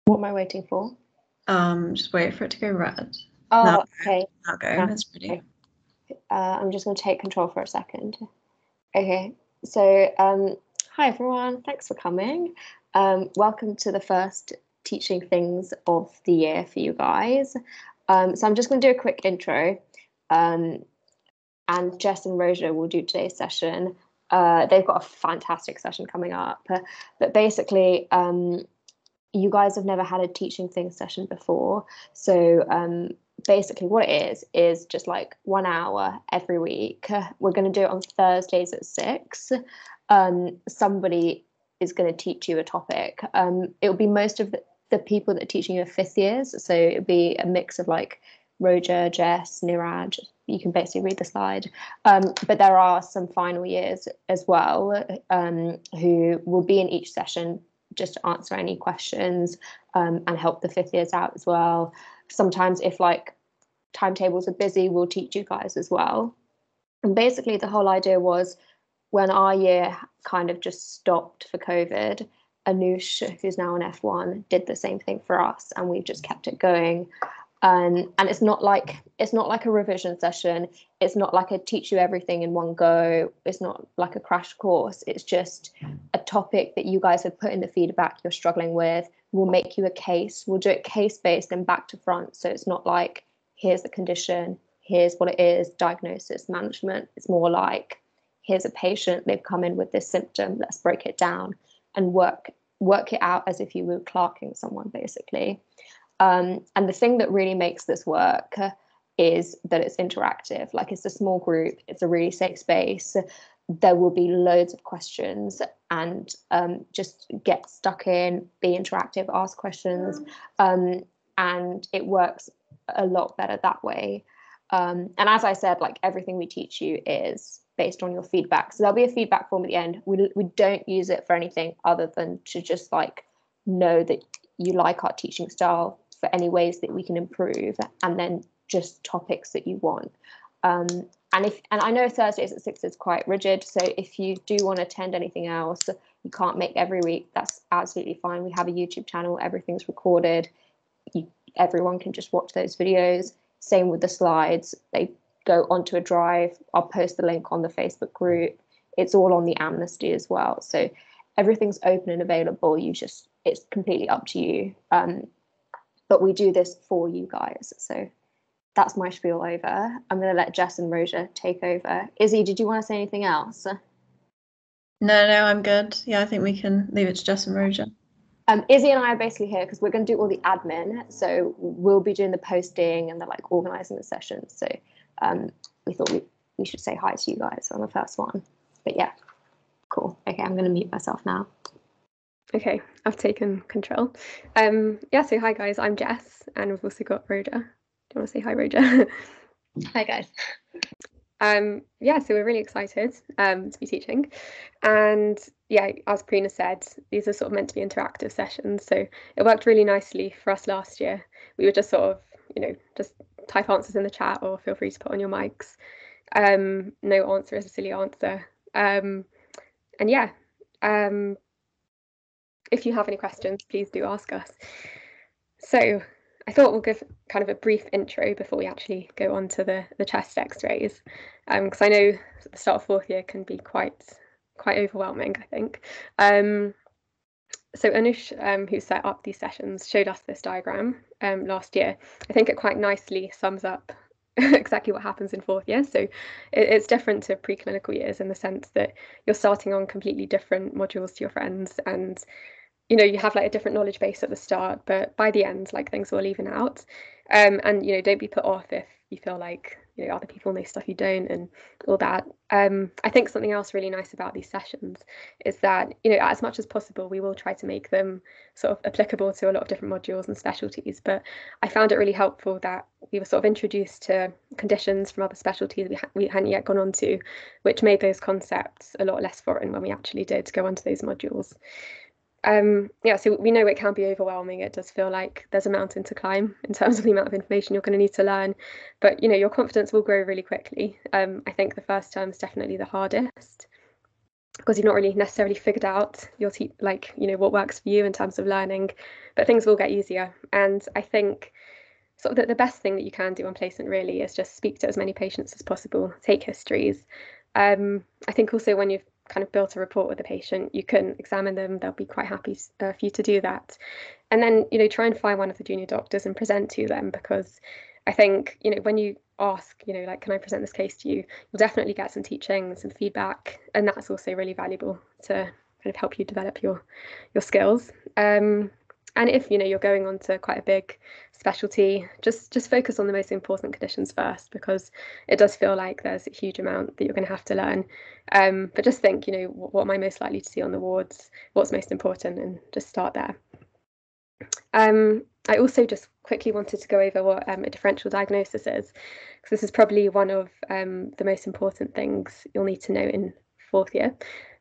What am I waiting for? Just wait for it to go red. Oh, okay. Now go. It's ready. Okay. I'm just going to take control for a second. Okay. So, hi everyone. Thanks for coming. Welcome to the first teaching things of the year for you guys. So I'm just going to do a quick intro. And Jess and Rojah will do today's session. They've got a fantastic session coming up. But basically, you guys have never had a teaching things session before. So basically what it is just like 1 hour every week. We're going to do it on Thursdays at 6. Somebody is going to teach you a topic. It'll be most of the people that are teaching you are 5th years. So it'll be a mix of like Rojah, Jess, Niraj. You can basically read the slide. But there are some final years as well who will be in each session just to answer any questions and help the 5th years out as well. Sometimes if like timetables are busy, we'll teach you guys as well. And basically the whole idea was when our year kind of just stopped for COVID, Anoush, who's now an F1, did the same thing for us, and we've just kept it going. And it's not like a revision session. It's not like I teach you everything in one go. It's not like a crash course. It's just a topic that you guys have put in the feedback you're struggling with. We'll make you a case. We'll do it case-based and back to front. So it's not like, here's the condition, here's what it is, diagnosis, management. It's more like, here's a patient, they've come in with this symptom, let's break it down and work it out as if you were clerking someone, basically. And the thing that really makes this work is that it's interactive. Like, it's a small group, it's a really safe space. There will be loads of questions, and just get stuck in, be interactive, ask questions, and it works a lot better that way. And as I said, like, everything we teach you is based on your feedback. So there'll be a feedback form at the end. We don't use it for anything other than to just like know that you like our teaching style, for any ways that we can improve, and then just topics that you want. And I know Thursdays at 6 is quite rigid, so if you do want to attend anything else, you can't make every week, that's absolutely fine. We have a YouTube channel, everything's recorded. Everyone can just watch those videos. Same with the slides, they go onto a drive. I'll post the link on the Facebook group. It's all on the Amnesty as well, so everything's open and available. It's completely up to you. But we do this for you guys. So that's my spiel over. I'm going to let Jess and Rojah take over. Izzy, did you want to say anything else? No, I'm good. Yeah, I think we can leave it to Jess and Rojah. Izzy and I are basically here because we're going to do all the admin. So we'll be doing the posting and the like organising the sessions. So we thought we should say hi to you guys on the first one. But yeah, cool. Okay, I'm going to mute myself now. Okay, I've taken control. Yeah, so hi guys, I'm Jess, and we've also got Rojah. Do you want to say hi, Rojah? Hi guys. Yeah, so we're really excited to be teaching, and yeah, as Prina said, these are sort of meant to be interactive sessions, so it worked really nicely for us last year. We would just sort of, just type answers in the chat, or feel free to put on your mics. No answer is a silly answer. And yeah, if you have any questions, please do ask us. So I thought we'll give kind of a brief intro before we actually go on to the chest x-rays, because I know the start of 4th year can be quite overwhelming, I think. So Anoush, who set up these sessions, showed us this diagram last year. I think it quite nicely sums up exactly what happens in 4th year. So it's different to preclinical years in the sense that you're starting on completely different modules to your friends, and you have like a different knowledge base at the start, but by the end, like, things will even out. And don't be put off if you feel like other people know stuff you don't and all that. I think something else really nice about these sessions is that as much as possible we will try to make them sort of applicable to a lot of different modules and specialties, but I found it really helpful that we were sort of introduced to conditions from other specialties we hadn't yet gone on to, which made those concepts a lot less foreign when we actually did go onto those modules. Yeah, so we know it can be overwhelming. It does feel like there's a mountain to climb in terms of the amount of information you're going to need to learn, but your confidence will grow really quickly. I think the first term is definitely the hardest. because you've not really necessarily figured out your what works for you in terms of learning, but things will get easier. And I think sort of the best thing that you can do on placement really is just speak to as many patients as possible, take histories. I think also when you've kind of built a rapport with the patient, you can examine them. They'll be quite happy for you to do that. And then, try and find one of the junior doctors and present to them, because I think, when you ask, like, can I present this case to you, you'll definitely get some teaching, some feedback, and that's also really valuable to kind of help you develop your skills. And if you're going on to quite a big specialty, just focus on the most important conditions first, because it does feel like there's a huge amount that you're going to have to learn. But just think, what am I most likely to see on the wards? What's most important? And just start there. I also just quickly wanted to go over what a differential diagnosis is, because this is probably one of the most important things you'll need to know in 4th year.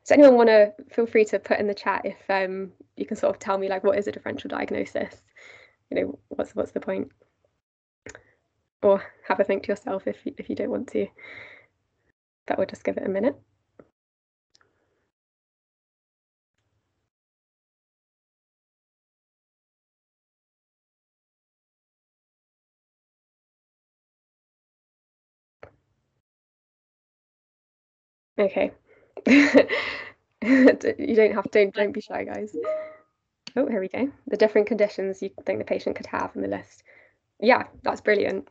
Does anyone want to feel free to put in the chat if you can sort of tell me, like, what is a differential diagnosis? What's the point? Or have a think to yourself if you don't want to. But we'll just give it a minute. Okay. You don't be shy, guys. Oh, here we go. The different conditions you think the patient could have in the list. Yeah, that's brilliant.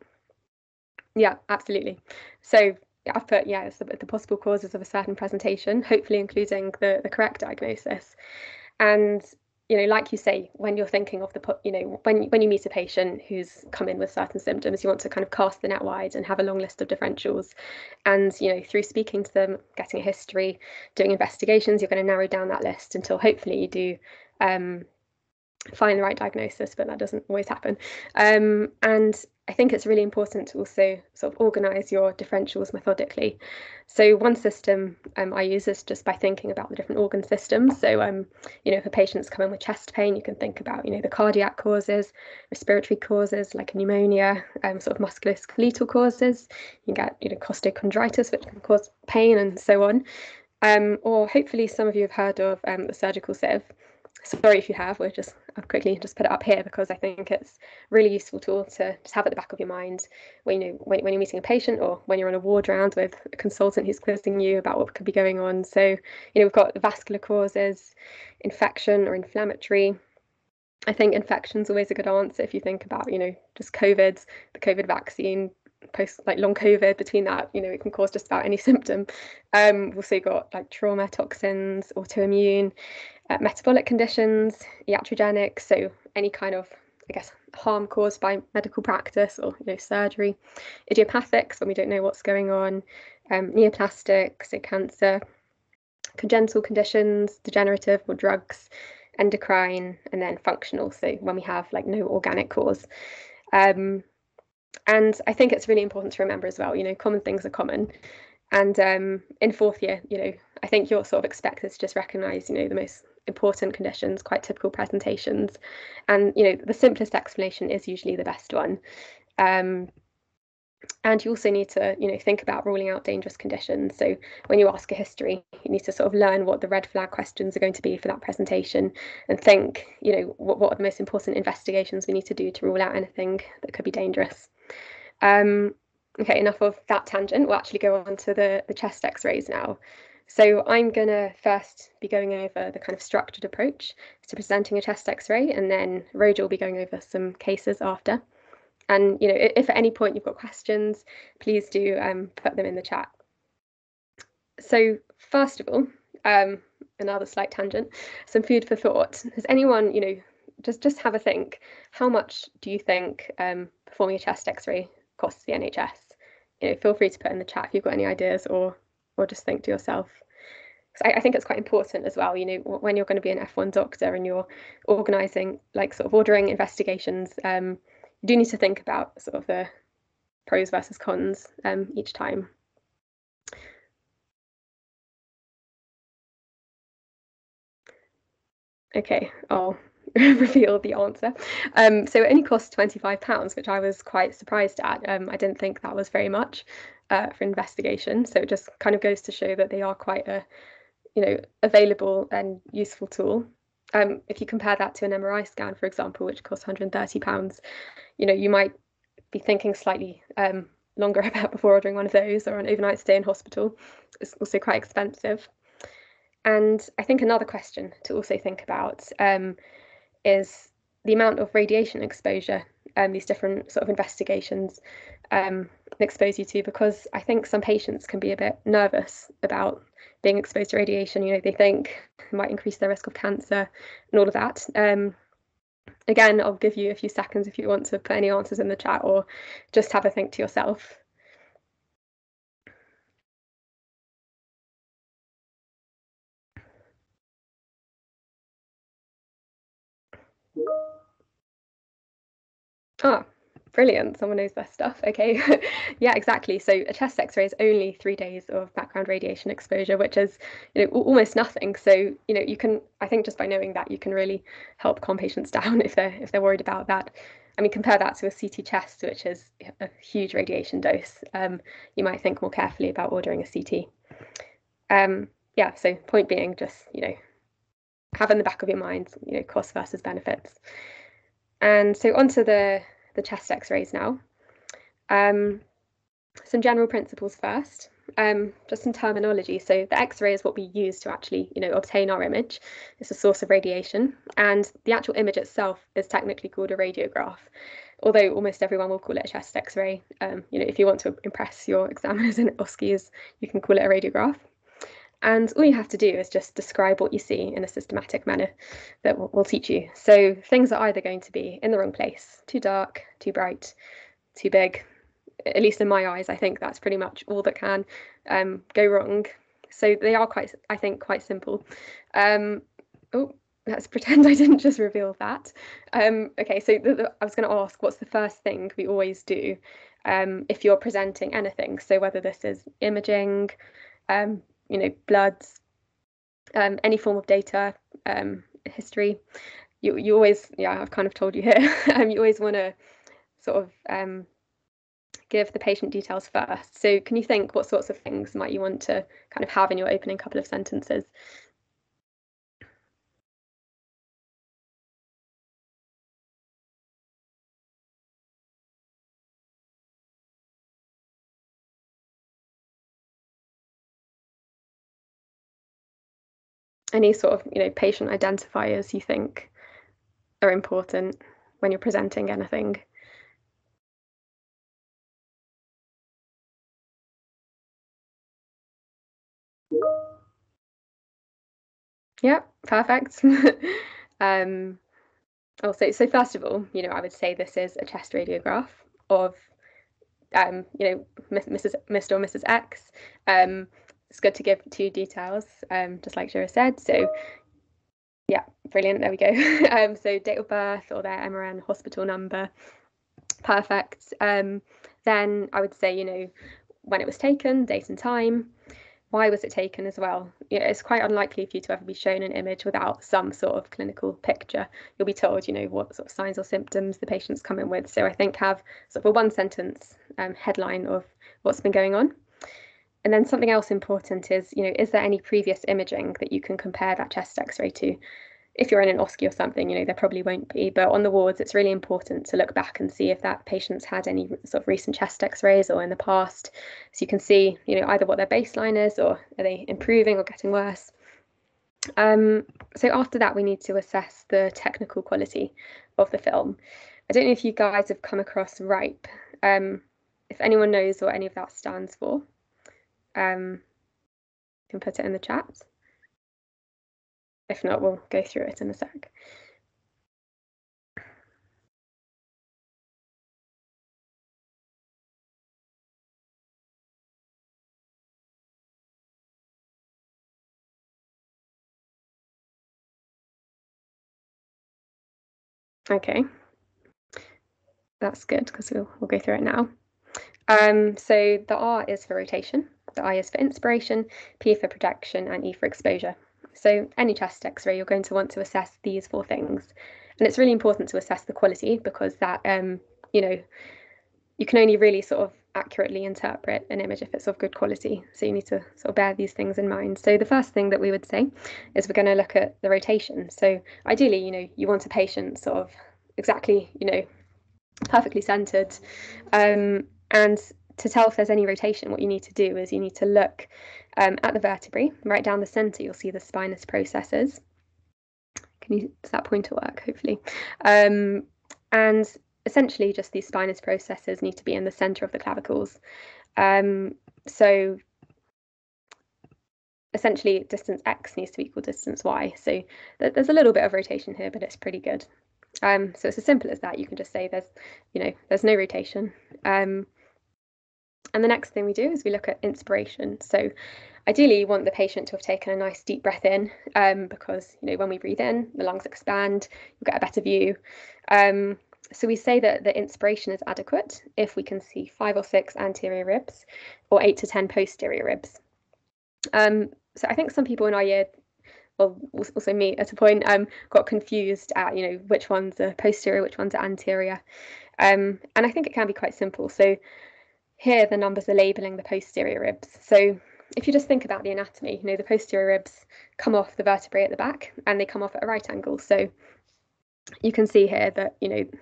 Yeah, absolutely. So I've put, it's the possible causes of a certain presentation, hopefully including the correct diagnosis. And like you say, when you're thinking of when you meet a patient who's come in with certain symptoms, you want to kind of cast the net wide and have a long list of differentials. And through speaking to them, getting a history, doing investigations, you're going to narrow down that list until hopefully you do find the right diagnosis, but that doesn't always happen. And I think it's really important to also sort of organise your differentials methodically. So one system I use is just by thinking about the different organ systems. So if a patient's come in with chest pain, you can think about the cardiac causes, respiratory causes like pneumonia, sort of musculoskeletal causes. You can get costochondritis, which can cause pain, and so on. Or hopefully some of you have heard of the surgical sieve. Sorry if you have, I'll quickly just put it up here because I think it's a really useful tool to just have at the back of your mind when when you're meeting a patient, or when you're on a ward round with a consultant who's quizzing you about what could be going on. So we've got the vascular causes, infection or inflammatory. I think infection's always a good answer if you think about just COVID, the COVID vaccine, post long COVID. Between that, it can cause just about any symptom. We've also got like trauma, toxins, autoimmune, metabolic conditions, iatrogenic, so any kind of harm caused by medical practice or surgery, idiopathics when we don't know what's going on, neoplastic, so cancer, congenital conditions, degenerative or drugs, endocrine, and then functional, so when we have no organic cause. And I think it's really important to remember as well, common things are common. And in 4th year, I think you're sort of expected to just recognise, the most important conditions, quite typical presentations. And, the simplest explanation is usually the best one. And you also need to, think about ruling out dangerous conditions. So when you ask a history, you need to sort of learn what the red flag questions are going to be for that presentation, and think, what are the most important investigations we need to do to rule out anything that could be dangerous. Okay, enough of that tangent. We'll actually go on to the chest x-rays now. So I'm going to first be going over the kind of structured approach to presenting a chest x-ray, and then Rojah will be going over some cases after. And if at any point you've got questions, please do put them in the chat. So first of all, another slight tangent, some food for thought. Has anyone, just have a think, how much do you think performing a chest x-ray costs the NHS? Feel free to put in the chat if you've got any ideas, or just think to yourself. I think it's quite important as well, when you're going to be an F1 doctor and you're organising, sort of ordering investigations, you do need to think about sort of the pros versus cons each time. Okay, I'll reveal the answer. So it only costs £25, which I was quite surprised at. I didn't think that was very much for investigation. So it just kind of goes to show that they are quite a available and useful tool. If you compare that to an MRI scan, for example, which costs £130, you might be thinking slightly longer about before ordering one of those, or an overnight stay in hospital. It's also quite expensive. And I think another question to also think about is the amount of radiation exposure these different sort of investigations expose you to, because I think some patients can be a bit nervous about being exposed to radiation. They think it might increase their risk of cancer and all of that. Again, I'll give you a few seconds if you want to put any answers in the chat, or just have a think to yourself. Ah, brilliant. Someone knows their stuff. Okay. Yeah, exactly. So a chest X-ray is only 3 days of background radiation exposure, which is, almost nothing. So, you can, I think just by knowing that, you can really help calm patients down if they're worried about that. I mean, compare that to a CT chest, which is a huge radiation dose. You might think more carefully about ordering a CT. Yeah, so point being, just, have in the back of your mind, cost versus benefits. And so onto the chest X-rays now. Some general principles first, just some terminology. So the X-ray is what we use to actually, obtain our image. It's a source of radiation, and the actual image itself is technically called a radiograph, although almost everyone will call it a chest X-ray. If you want to impress your examiners and OSCEs, you can call it a radiograph. And all you have to do is just describe what you see in a systematic manner that we'll teach you. So things are either going to be in the wrong place, too dark, too bright, too big. At least in my eyes, I think that's pretty much all that can go wrong. So they are quite simple. Oh, let's pretend I didn't just reveal that. Okay, so I was going to ask, what's the first thing we always do if you're presenting anything? So whether this is imaging, bloods, any form of data, history, you always, I've kind of told you here, you always want to sort of give the patient details first. So can you think, what sorts of things might you want to kind of have in your opening couple of sentences? Any sort of, patient identifiers you think are important when you're presenting anything? Yeah, perfect. So first of all, I would say this is a chest radiograph of, Mr. or Mrs. X. It's good to give 2 details, just like Shira said. So yeah, brilliant. There we go. So date of birth or their MRN hospital number. Perfect. Then I would say, when it was taken, date and time. Why was it taken as well? It's quite unlikely for you to ever be shown an image without some sort of clinical picture. You'll be told, what sort of signs or symptoms the patient's come in with. So I think have sort of a 1-sentence headline of what's been going on. And then something else important is, is there any previous imaging that you can compare that chest X-ray to? If you're in an OSCE or something, there probably won't be, but on the wards, it's really important to look back and see if that patient's had any sort of recent chest X-rays or in the past. So you can see, either what their baseline is, or are they improving or getting worse. So after that, we need to assess the technical quality of the film. I don't know if you guys have come across RIPE. If anyone knows what any of that stands for, you can put it in the chat. If not, we'll go through it in a sec. Okay, that's good, because we'll go through it now. So the R is for rotation, the I is for inspiration, P for projection, and E for exposure. So any chest X-ray, you're going to want to assess these 4 things. And it's really important to assess the quality, because that, you can only really sort of accurately interpret an image if it's of good quality. So you need to sort of bear these things in mind. So the first thing that we would say is we're going to look at the rotation. So ideally, you want a patient sort of exactly, perfectly centered. And to tell if there's any rotation, what you need to do is you need to look at the vertebrae. Right down the center, you'll see the spinous processes. Does that pointer work? Hopefully. And essentially, just these spinous processes need to be in the center of the clavicles. So essentially, distance x needs to equal distance y. So there's a little bit of rotation here, but it's pretty good. So it's as simple as that. You can just say there's no rotation. And the next thing we do is we look at inspiration. So ideally, you want the patient to have taken a nice deep breath in, because when we breathe in, the lungs expand, you'll get a better view. So we say that the inspiration is adequate if we can see 5 or 6 anterior ribs or 8 to 10 posterior ribs. So I think some people in our year, well, also me at a point, got confused at which ones are posterior, which ones are anterior, and I think it can be quite simple. So here the numbers are labeling the posterior ribs. So if you just think about the anatomy, the posterior ribs come off the vertebrae at the back and they come off at a right angle. So you can see here that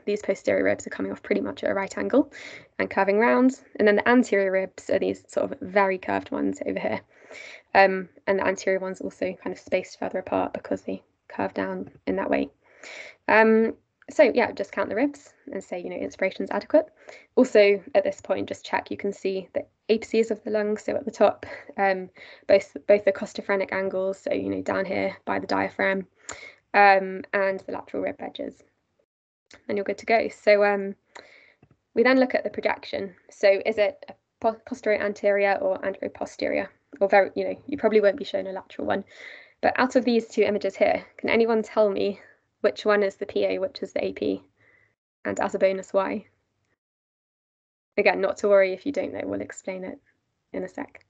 these posterior ribs are coming off pretty much at a right angle and curving round, and then the anterior ribs are these sort of very curved ones over here, and the anterior ones also kind of spaced further apart because they curve down in that way. So yeah, just count the ribs and say inspiration's adequate. Also at this point, just check you can see the apices of the lungs. So at the top, both the costophrenic angles, so down here by the diaphragm, and the lateral rib edges, and you're good to go. So we then look at the projection. So is it a posterior anterior or anterior posterior? Or you probably won't be shown a lateral one. But out of these two images here, can anyone tell me which one is the PA, which is the AP? And as a bonus, why? Again, not to worry if you don't know, we'll explain it in a sec.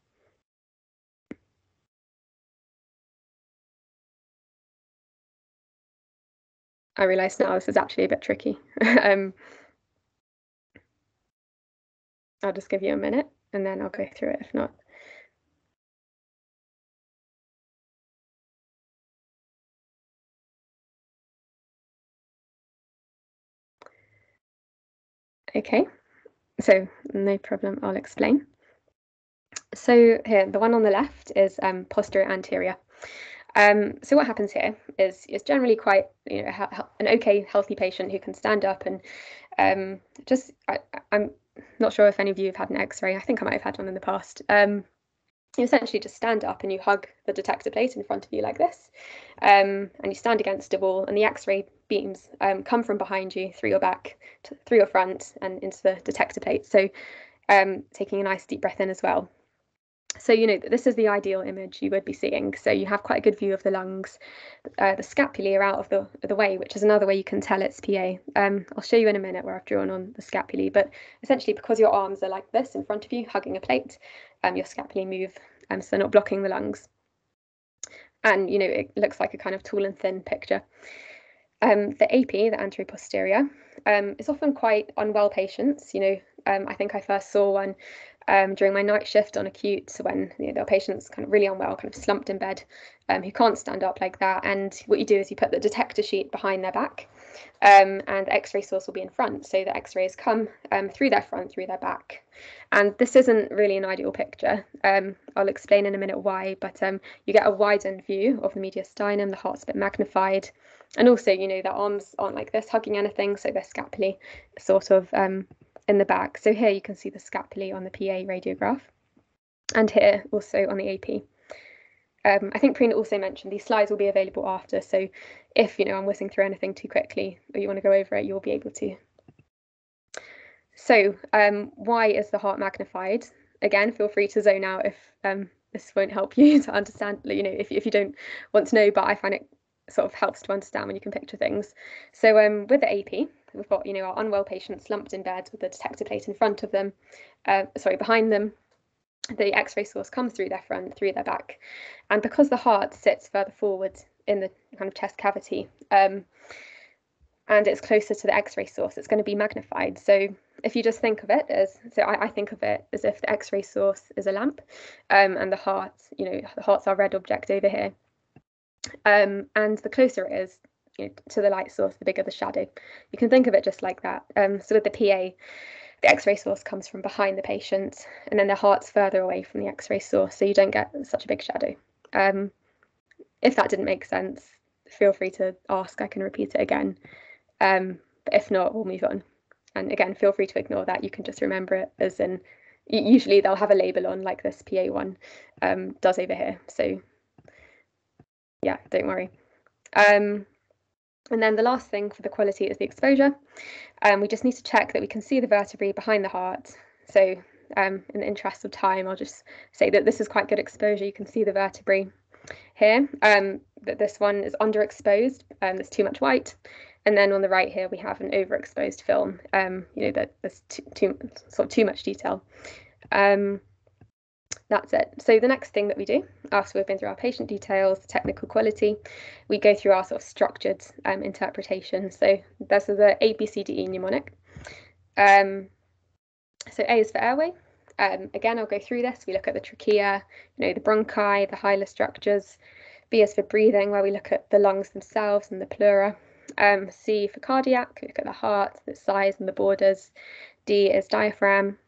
I realise now this is actually a bit tricky. I'll just give you a minute and then I'll go through it if not. Okay, so no problem, I'll explain. So here, the one on the left is posterior anterior. So what happens here is generally quite an okay healthy patient who can stand up and I'm not sure if any of you have had an X-ray. I think I might have had one in the past. You essentially just stand up and you hug the detector plate in front of you like this, and you stand against a wall, and the X-ray beams come from behind you through your back, through your front, and into the detector plate. So taking a nice deep breath in as well. So this is the ideal image you would be seeing. So you have quite a good view of the lungs. The scapulae are out of the way, which is another way you can tell it's PA. I'll show you in a minute where I've drawn on the scapulae, but essentially because your arms are like this in front of you, hugging a plate, your scapulae move, so they're not blocking the lungs. And it looks like a kind of tall and thin picture. The AP, the anterior posterior, is often quite unwell patients. I think I first saw one during my night shift on acute, when there are patients kind of really unwell, kind of slumped in bed, who can't stand up like that. And what you do is you put the detector sheet behind their back, and the X-ray source will be in front. So the X-rays come through their front, through their back. And this isn't really an ideal picture. I'll explain in a minute why, but you get a widened view of the mediastinum, the heart's a bit magnified. And also, their arms aren't like this, hugging anything, so their scapulae sort of in the back. So here you can see the scapulae on the PA radiograph, and here also on the AP. I think Prina also mentioned these slides will be available after, so if I'm whizzing through anything too quickly or you want to go over it, you'll be able to. So why is the heart magnified? Again, feel free to zone out if this won't help you to understand, if you don't want to know, but I find it sort of helps to understand when you can picture things. So with the AP, we've got our unwell patients slumped in bed with the detector plate in front of them, behind them. The X-ray source comes through their front, through their back, and because the heart sits further forward in the kind of chest cavity, and it's closer to the X-ray source, it's going to be magnified. So if you just think of it as, so I think of it as if the X-ray source is a lamp, and the heart, the heart's our red object over here. And the closer it is to the light source, the bigger the shadow. You can think of it just like that. So with the PA, the X-ray source comes from behind the patient, and then their heart's further away from the X-ray source, so you don't get such a big shadow. If that didn't make sense, feel free to ask. I can repeat it again. But if not, we'll move on. And again, feel free to ignore that. You can just remember it as in, usually they'll have a label on, like this PA1 does over here. So yeah, don't worry. And then the last thing for the quality is the exposure. We just need to check that we can see the vertebrae behind the heart. So in the interest of time, I'll just say that this is quite good exposure. You can see the vertebrae here, that this one is underexposed, there's too much white. And then on the right here, we have an overexposed film, that there's too much detail. That's it. So the next thing that we do after we've been through our patient details, technical quality, we go through our sort of structured interpretation. So this is the ABCDE mnemonic. So A is for airway. Again, I'll go through this. We look at the trachea, the bronchi, the hilar structures. B is for breathing, where we look at the lungs themselves and the pleura. C for cardiac, we look at the heart, the size and the borders. D is diaphragm.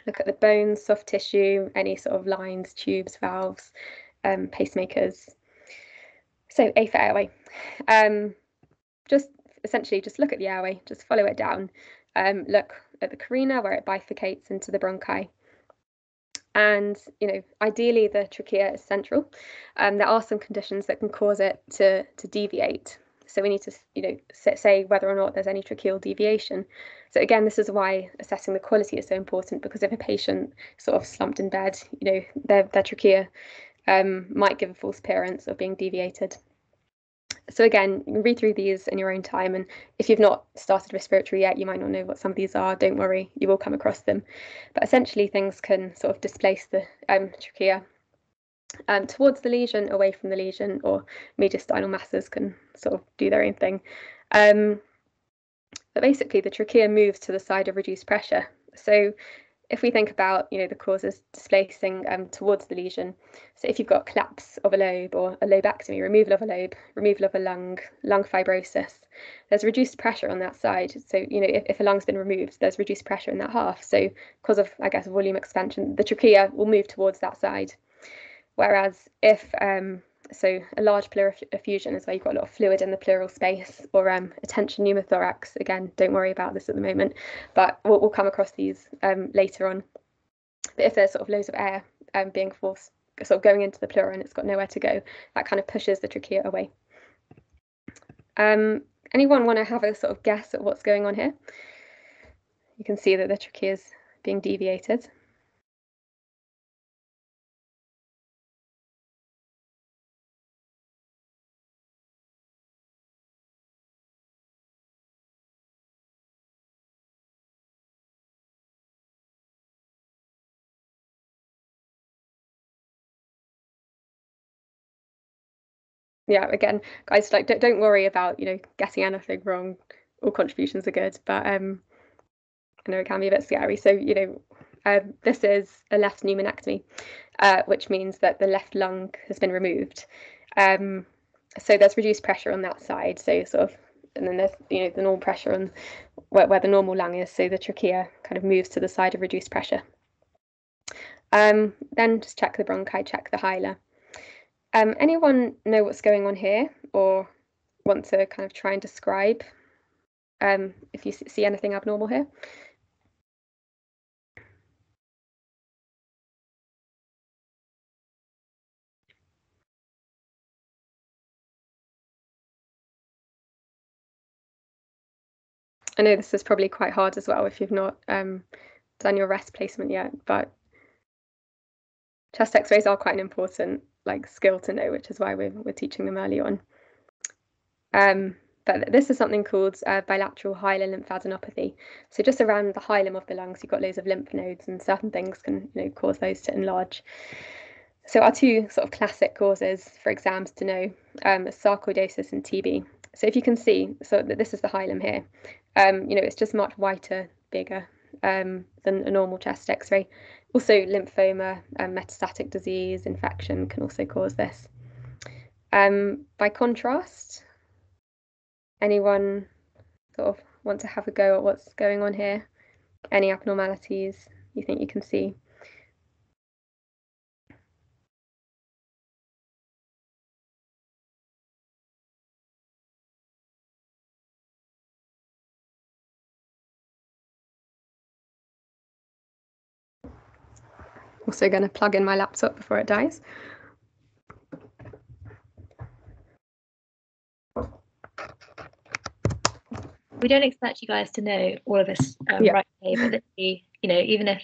Look at the bones, soft tissue, any sort of lines, tubes, valves, pacemakers. So A for airway. Just essentially just look at the airway, just follow it down. Look at the carina where it bifurcates into the bronchi. And, ideally the trachea is central. There are some conditions that can cause it to deviate. So we need to, say whether or not there's any tracheal deviation. So again, this is why assessing the quality is so important, because if a patient sort of slumped in bed, their trachea might give a false appearance of being deviated. So again, you can read through these in your own time, and if you've not started respiratory yet, you might not know what some of these are. Don't worry, you will come across them. But essentially, things can sort of displace the trachea towards the lesion, away from the lesion, or mediastinal masses can sort of do their own thing. But basically, the trachea moves to the side of reduced pressure. So if we think about, the causes displacing towards the lesion, so if you've got collapse of a lobe or a lobectomy, removal of a lobe, removal of a lung fibrosis, there's reduced pressure on that side. So, if a lung's been removed, there's reduced pressure in that half. So because of, volume expansion, the trachea will move towards that side. Whereas if, so a large pleural effusion is where you've got a lot of fluid in the pleural space, or a tension pneumothorax. Again, don't worry about this at the moment, but we'll come across these later on. But if there's sort of loads of air being forced, sort of going into the pleura and it's got nowhere to go, that kind of pushes the trachea away. Anyone want to have a sort of guess at what's going on here? You can see that the trachea is being deviated. Yeah, again, guys, don't worry about getting anything wrong. All contributions are good, but I know it can be a bit scary. So this is a left pneumonectomy, which means that the left lung has been removed. So there's reduced pressure on that side. So sort of, and then there's the normal pressure on where the normal lung is. So the trachea kind of moves to the side of reduced pressure. Then just check the bronchi, check the hilar. Anyone know what's going on here, or want to kind of try and describe if you see anything abnormal here? I know this is probably quite hard as well if you've not done your rest placement yet, but chest x-rays are quite an important skill to know, which is why we're teaching them early on. But this is something called bilateral hilar lymphadenopathy. So just around the hilum of the lungs, you've got loads of lymph nodes, and certain things can cause those to enlarge. So our two sort of classic causes for exams to know are sarcoidosis and TB. So if you can see, so this is the hilum here. It's just much whiter bigger than a normal chest X-ray. Also, lymphoma, metastatic disease, infection can also cause this. By contrast, anyone sort of want to have a go at what's going on here? Any abnormalities you think you can see? Also going to plug in my laptop before it dies. We don't expect you guys to know all of this Yeah. right away, but literally, even if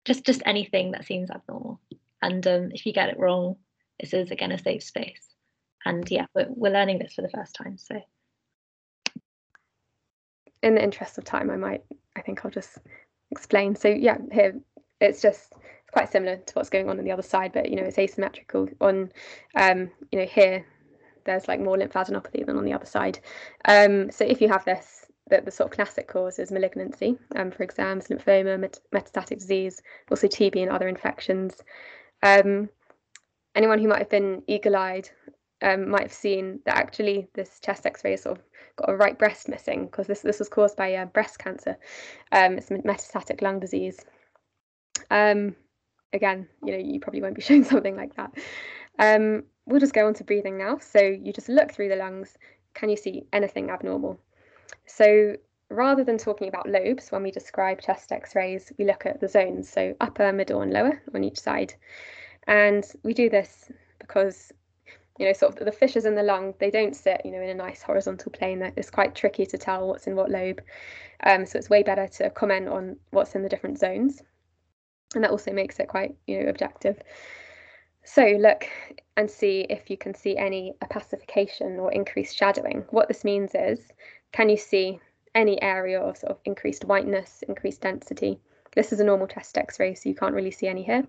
just anything that seems abnormal, and if you get it wrong, this is again a safe space. And yeah, we're learning this for the first time, so. In the interest of time, I think I'll just explain. So yeah, here it's quite similar to what's going on the other side, but it's asymmetrical. On here there's like more lymphadenopathy than on the other side. So if you have this, the sort of classic cause is malignancy, for exams, lymphoma, metastatic disease, also TB and other infections. Anyone who might have been eagle-eyed might have seen that actually this chest X-ray has sort of got a right breast missing, because this was caused by breast cancer. It's metastatic lung disease. Again, you probably won't be showing something like that. We'll just go on to breathing now. So you just look through the lungs. Can you see anything abnormal? So rather than talking about lobes when we describe chest X-rays, we look at the zones, so upper, middle, and lower on each side. And we do this because sort of the fissures in the lung, they don't sit in a nice horizontal plane. It's quite tricky to tell what's in what lobe. So it's way better to comment on what's in the different zones, and that also makes it quite objective. So look and see if you can see any opacification or increased shadowing. What this means is, can you see any area of sort of increased whiteness, increased density? This is a normal chest X-ray, so you can't really see any here.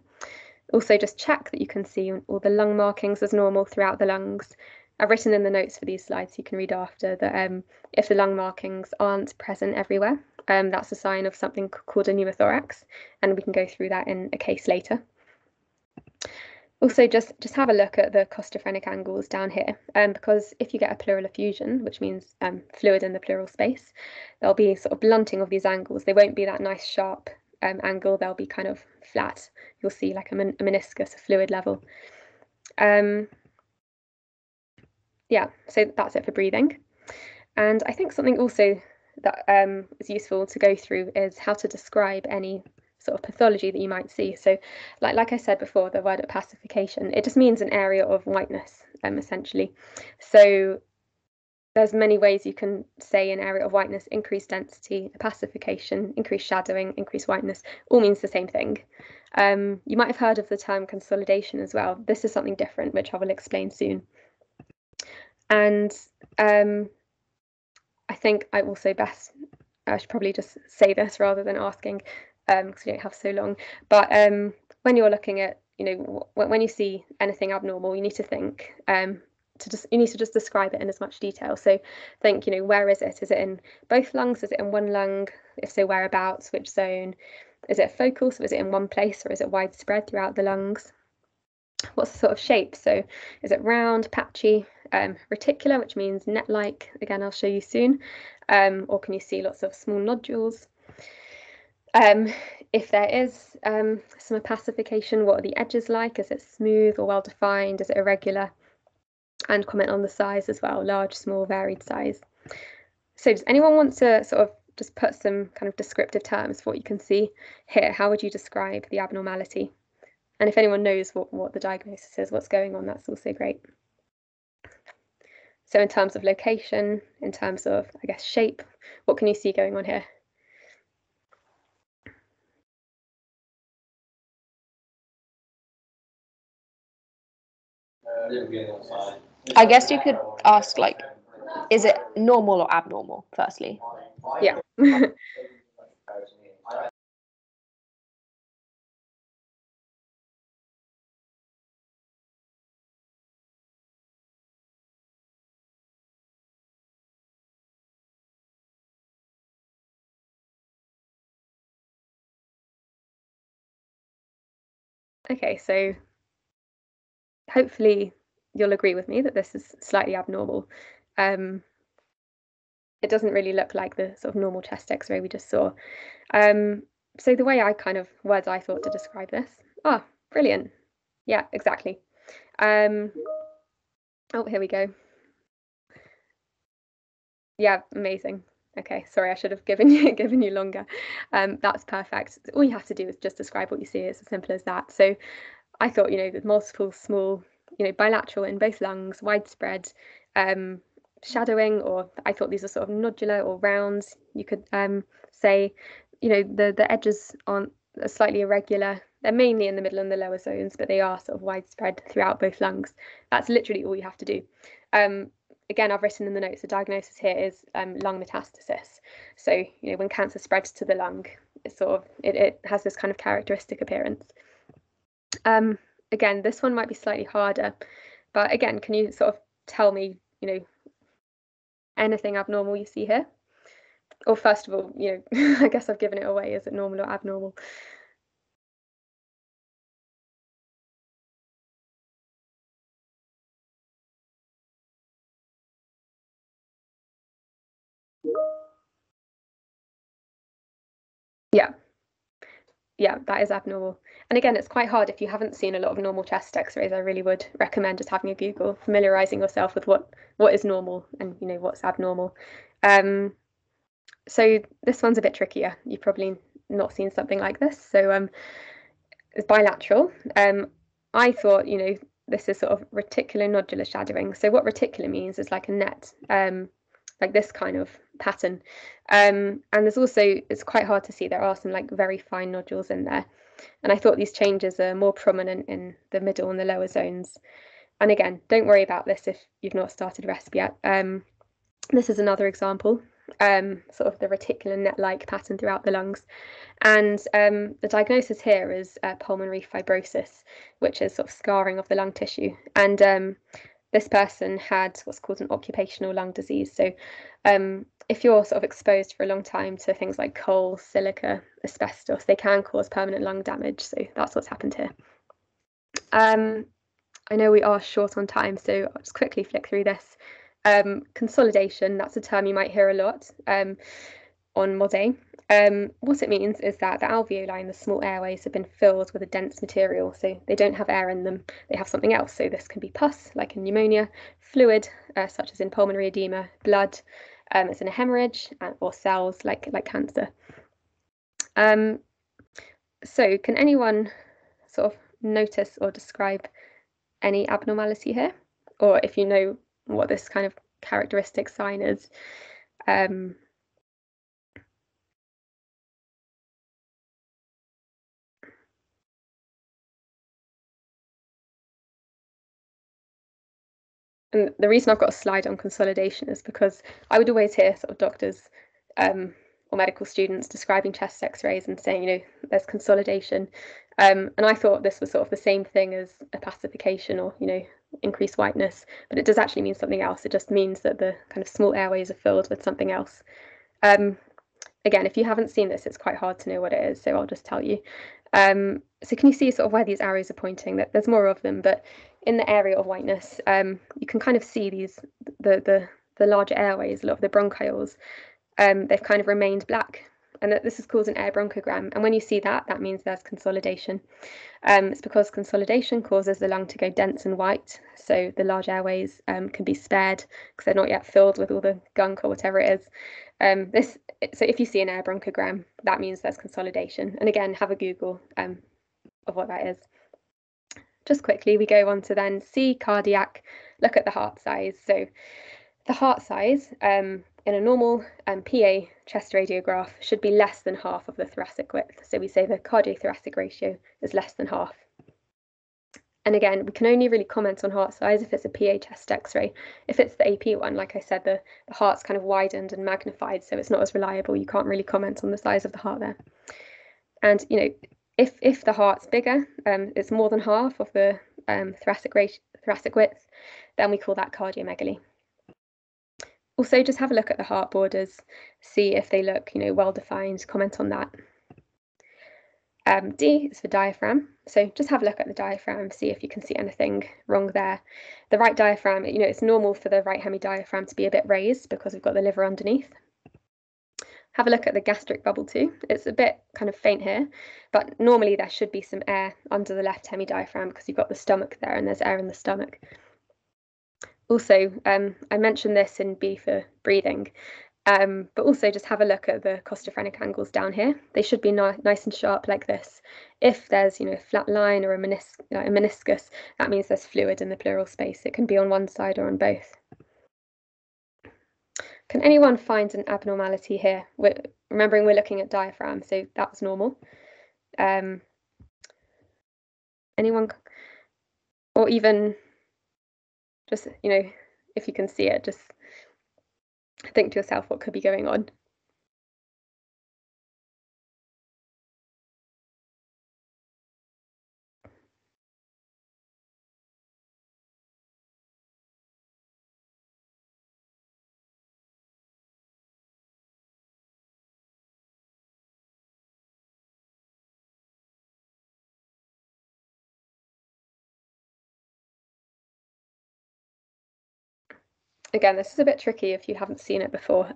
Also, just check that you can see all the lung markings as normal throughout the lungs. I've written in the notes for these slides, you can read after, that if the lung markings aren't present everywhere, that's a sign of something called a pneumothorax, and we can go through that in a case later. Also, just have a look at the costophrenic angles down here, because if you get a pleural effusion, which means fluid in the pleural space, there'll be sort of blunting of these angles. They won't be that nice sharp angle, they'll be kind of flat. You'll see like a meniscus, a fluid level. Yeah, so that's it for breathing. And I think something also that is useful to go through is how to describe any sort of pathology that you might see. So like I said before, the word opacification, it just means an area of whiteness, essentially. So there's many ways you can say an area of whiteness: increased density, opacification, increased shadowing, increased whiteness, all means the same thing. You might have heard of the term consolidation as well. This is something different, which I will explain soon. And I think I should probably just say this rather than asking, because we don't have so long. But when you're looking at, when you see anything abnormal, you need to think you need to just describe it in as much detail. So think, where is it? Is it in both lungs? Is it in one lung? If so, whereabouts? Which zone? Is it focal? So is it in one place, or is it widespread throughout the lungs? What's the sort of shape? So is it round, patchy, reticular, which means net-like? Again, I'll show you soon. Or can you see lots of small nodules? If there is some opacification, what are the edges like? Is it smooth or well-defined? Is it irregular? And comment on the size as well: large, small, varied size. So does anyone want to sort of just put some kind of descriptive terms for what you can see here? How would you describe the abnormality? And if anyone knows what the diagnosis is, what's going on, that's also great. So in terms of location, in terms of, I guess, shape, what can you see going on here? I guess you could ask, like, is it normal or abnormal, firstly? Yeah. Okay, so hopefully you'll agree with me that this is slightly abnormal. It doesn't really look like the sort of normal chest X-ray we just saw. So the way words I thought to describe this. Oh, brilliant. Yeah, exactly. Oh, here we go. Yeah, amazing. Okay, sorry, I should have given you longer. That's perfect. All you have to do is just describe what you see. It's as simple as that. So I thought, with multiple small, bilateral in both lungs, widespread, shadowing, or I thought these are sort of nodular or rounds. You could say, the edges are slightly irregular. They're mainly in the middle and the lower zones, but they are sort of widespread throughout both lungs. That's literally all you have to do. Again, I've written in the notes, the diagnosis here is lung metastasis. So, when cancer spreads to the lung, it has this kind of characteristic appearance. Again, this one might be slightly harder, but again, can you sort of tell me, anything abnormal you see here? Or first of all, I guess I've given it away. Is it normal or abnormal? Yeah, that is abnormal. And again, it's quite hard if you haven't seen a lot of normal chest X-rays. I really would recommend just having a Google, familiarizing yourself with what is normal and what's abnormal. So this one's a bit trickier. You've probably not seen something like this. So it's bilateral. I thought this is sort of reticulonodular shadowing. So what reticular means is like a net, like this kind of pattern. And there's also, it's quite hard to see, there are some like very fine nodules in there. And I thought these changes are more prominent in the middle and the lower zones. And again, don't worry about this if you've not started RESP yet. This is another example, sort of the reticular net-like pattern throughout the lungs. And the diagnosis here is pulmonary fibrosis, which is sort of scarring of the lung tissue. And this person had what's called an occupational lung disease. So if you're sort of exposed for a long time to things like coal, silica, asbestos, they can cause permanent lung damage. So that's what's happened here. I know we are short on time, so I'll just quickly flick through this. Consolidation, that's a term you might hear a lot on Mod A. What it means is that the alveoli and the small airways have been filled with a dense material, so they don't have air in them, they have something else. So this can be pus, like in pneumonia, fluid, such as in pulmonary edema, blood, it's in a hemorrhage, or cells, like cancer. So can anyone sort of notice or describe any abnormality here? Or if you know what this kind of characteristic sign is. And the reason I've got a slide on consolidation is because I would always hear sort of doctors or medical students describing chest X-rays and saying, there's consolidation. And I thought this was sort of the same thing as opacification or, increased whiteness, but it does actually mean something else. It just means that the kind of small airways are filled with something else. Again, if you haven't seen this, it's quite hard to know what it is, so I'll just tell you. So can you see sort of where these arrows are pointing? That there's more of them, but in the area of whiteness, you can kind of see these the larger airways, a lot of the bronchioles. They've kind of remained black, and that this is called an air bronchogram. And when you see that, that means there's consolidation. It's because consolidation causes the lung to go dense and white, so the large airways can be spared because they're not yet filled with all the gunk or whatever it is. So if you see an air bronchogram, that means there's consolidation. And again, have a Google of what that is. Just quickly, we go on to then see cardiac, look at the heart size. So the heart size in a normal PA chest radiograph should be less than half of the thoracic width. So we say the cardiothoracic ratio is less than half. And again, we can only really comment on heart size if it's a PA chest X-ray. If it's the AP one, like I said, the heart's kind of widened and magnified, so it's not as reliable. You can't really comment on the size of the heart there. And if the heart's bigger, it's more than half of the thoracic width, then we call that cardiomegaly. Also, just have a look at the heart borders, see if they look, well defined. Comment on that. D is for diaphragm. So just have a look at the diaphragm, see if you can see anything wrong there. The right diaphragm, it's normal for the right hemidiaphragm to be a bit raised because we've got the liver underneath. Have a look at the gastric bubble too. It's a bit kind of faint here, but normally there should be some air under the left hemidiaphragm because you've got the stomach there and there's air in the stomach. Also, I mentioned this in B for breathing, but also just have a look at the costophrenic angles down here. They should be nice and sharp like this. If there's a flat line or a meniscus, that means there's fluid in the pleural space. It can be on one side or on both. Can anyone find an abnormality here? Remembering we're looking at diaphragm, so that's normal. Anyone, or even just, if you can see it, just think to yourself what could be going on. Again, this is a bit tricky if you haven't seen it before.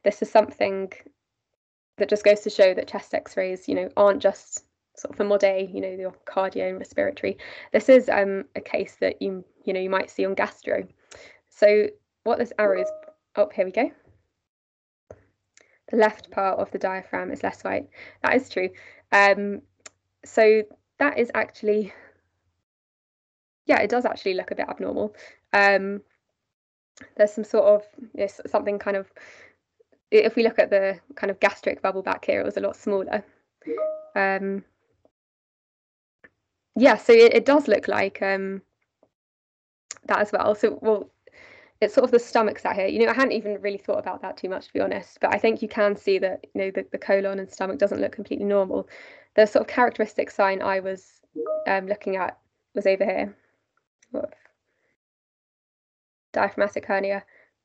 This is something that just goes to show that chest x-rays, aren't just sort of for mod A, your cardio and respiratory. This is a case that you might see on gastro. So what this arrow is, oh, here we go. The left part of the diaphragm is less white. That is true. So that is actually, yeah, it does actually look a bit abnormal. There's some sort of, something kind of, if we look at the kind of gastric bubble back here, it was a lot smaller. Yeah, so it does look like that as well. So, well, it's sort of the stomach's out here. I hadn't even really thought about that too much, to be honest, but I think you can see that, the colon and stomach doesn't look completely normal. The sort of characteristic sign I was looking at was over here. Diaphragmatic hernia.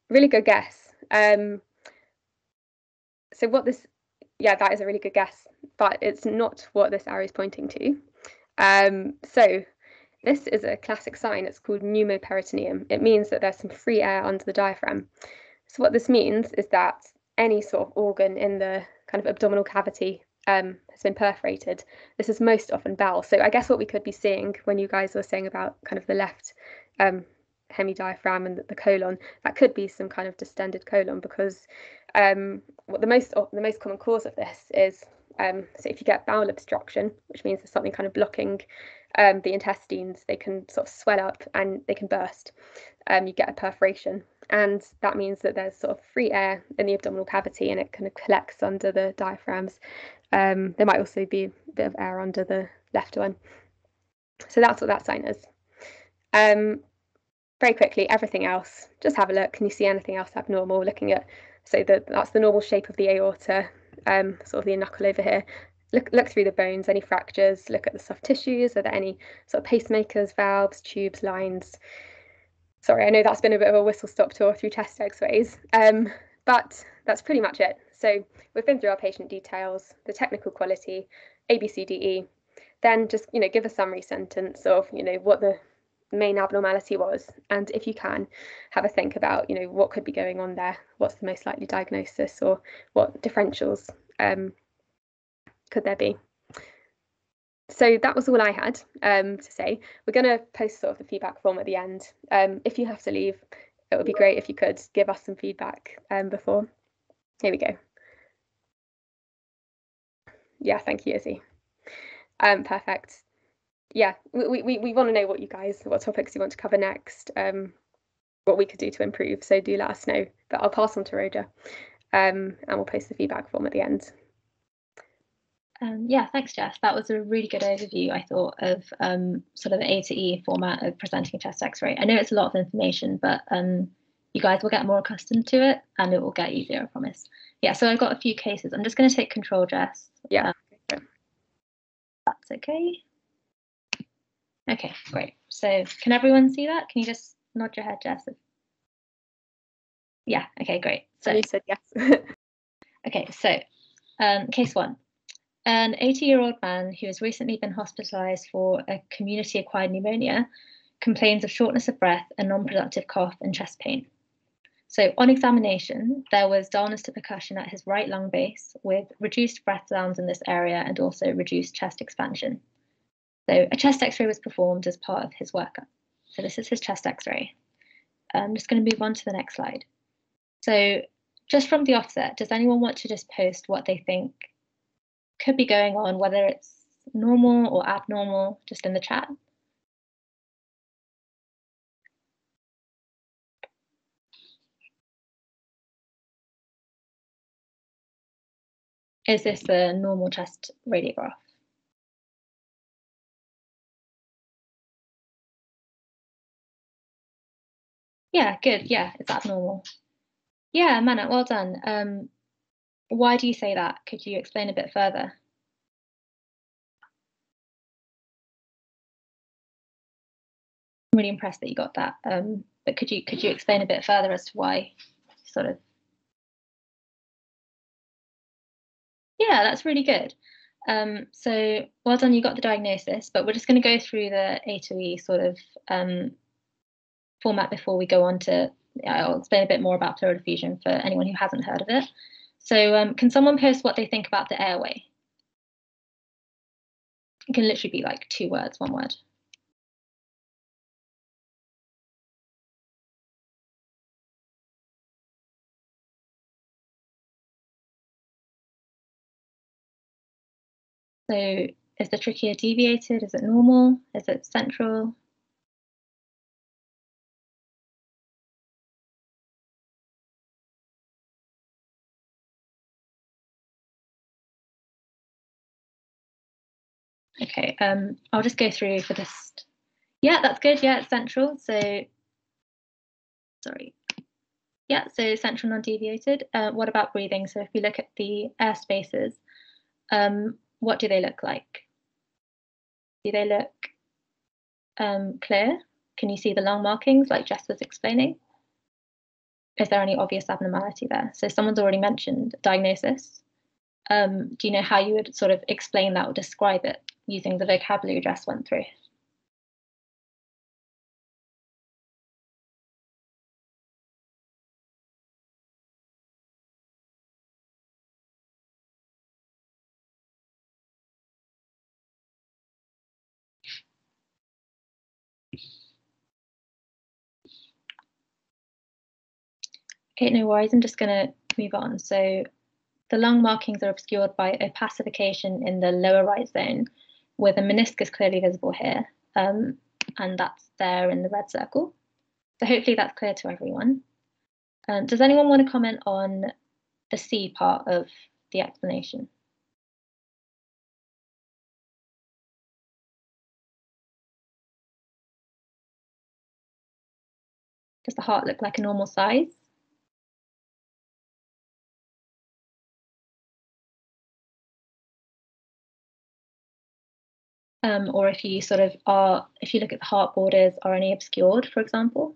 Really good guess. So what this, yeah, that is a really good guess, but it's not what this arrow is pointing to. So this is a classic sign. It's called pneumoperitoneum. It means that there's some free air under the diaphragm. So what this means is that any sort of organ in the kind of abdominal cavity has been perforated. This is most often bowel. So I guess what we could be seeing when you guys were saying about kind of the left hemidiaphragm and the colon, that could be some kind of distended colon, because what the most common cause of this is, so if you get bowel obstruction, which means there's something kind of blocking the intestines, they can sort of swell up and they can burst. You get a perforation, and that means that there's sort of free air in the abdominal cavity and it kind of collects under the diaphragms. There might also be a bit of air under the left one. So that's what that sign is. Very quickly, everything else, just have a look. Can you see anything else abnormal? Looking at, so that's the normal shape of the aorta, sort of the knuckle over here. Look through the bones, any fractures, look at the soft tissues. Are there any sort of pacemakers, valves, tubes, lines? Sorry, I know that's been a bit of a whistle-stop tour through chest x-rays, but that's pretty much it. So we've been through our patient details, the technical quality, A, B, C, D, E. Then just, give a summary sentence of, what the main abnormality was, and if you can, have a think about, what could be going on there, what's the most likely diagnosis, or what differentials could there be. So that was all I had to say. We're going to post sort of the feedback form at the end. If you have to leave, it would be great if you could give us some feedback before. Here we go. Yeah, thank you, Izzy. Perfect. Yeah, we want to know what topics you want to cover next, what we could do to improve. So do let us know. But I'll pass on to Rojah, and we'll post the feedback form at the end. Yeah, thanks, Jess. That was a really good overview, I thought, of sort of the A to E format of presenting a chest x-ray. I know it's a lot of information, but you guys will get more accustomed to it and it will get easier, I promise. Yeah, so I've got a few cases. I'm just going to take control, Jess. Yeah. That's okay. Okay, great. So can everyone see that? Can you just nod your head, Jess? Yeah, okay, great. So you said yes. Okay, so case one. An 80-year-old man who has recently been hospitalized for a community-acquired pneumonia complains of shortness of breath, a non-productive cough, and chest pain. So on examination, there was dullness to percussion at his right lung base with reduced breath sounds in this area and also reduced chest expansion. So a chest x-ray was performed as part of his workup. So this is his chest x-ray. I'm just going to move on to the next slide. So just from the offset, does anyone want to just post what they think could be going on, whether it's normal or abnormal, just in the chat? Is this a normal chest radiograph? Yeah, good. Yeah, it's abnormal. Yeah, Manat, well done. Why do you say that? Could you explain a bit further? I'm really impressed that you got that. But could you explain a bit further as to why sort of? Yeah, that's really good. So well done, you got the diagnosis, but we're just going to go through the A to E sort of format before we go on to, I'll explain a bit more about pleural effusion for anyone who hasn't heard of it. So can someone post what they think about the airway? It can literally be like 2 words, 1 word. So is the trachea deviated? Is it normal? Is it central? Okay, I'll just go through for this. Yeah, that's good. Yeah, it's central. So, sorry. Yeah, so central non-deviated. What about breathing? So if we look at the air spaces, what do they look like? Do they look clear? Can you see the lung markings like Jess was explaining? Is there any obvious abnormality there? So someone's already mentioned diagnosis. Do you know how you would sort of explain that or describe it using the vocabulary Jess went through? Okay, no worries, I'm just going to move on. So the lung markings are obscured by opacification in the lower right zone with a meniscus clearly visible here, and that's there in the red circle. So hopefully that's clear to everyone. Does anyone want to comment on the C part of the explanation? Does the heart look like a normal size? Or if you sort of are, if you look at the heart borders, are any obscured, for example?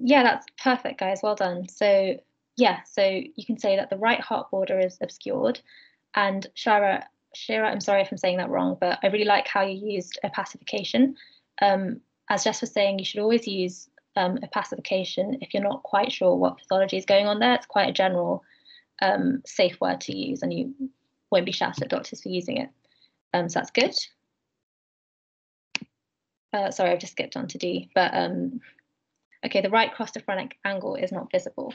Yeah, that's perfect, guys. Well done. So yeah, so you can say that the right heart border is obscured, and Shira, I'm sorry if I'm saying that wrong, but I really like how you used opacification. As Jess was saying, you should always use opacification if you're not quite sure what pathology is going on there. It's quite a general, safe word to use, and you won't be shouted at doctors for using it. So that's good. Sorry, I've just skipped on to D, but okay, the right cross-diphrenic angle is not visible.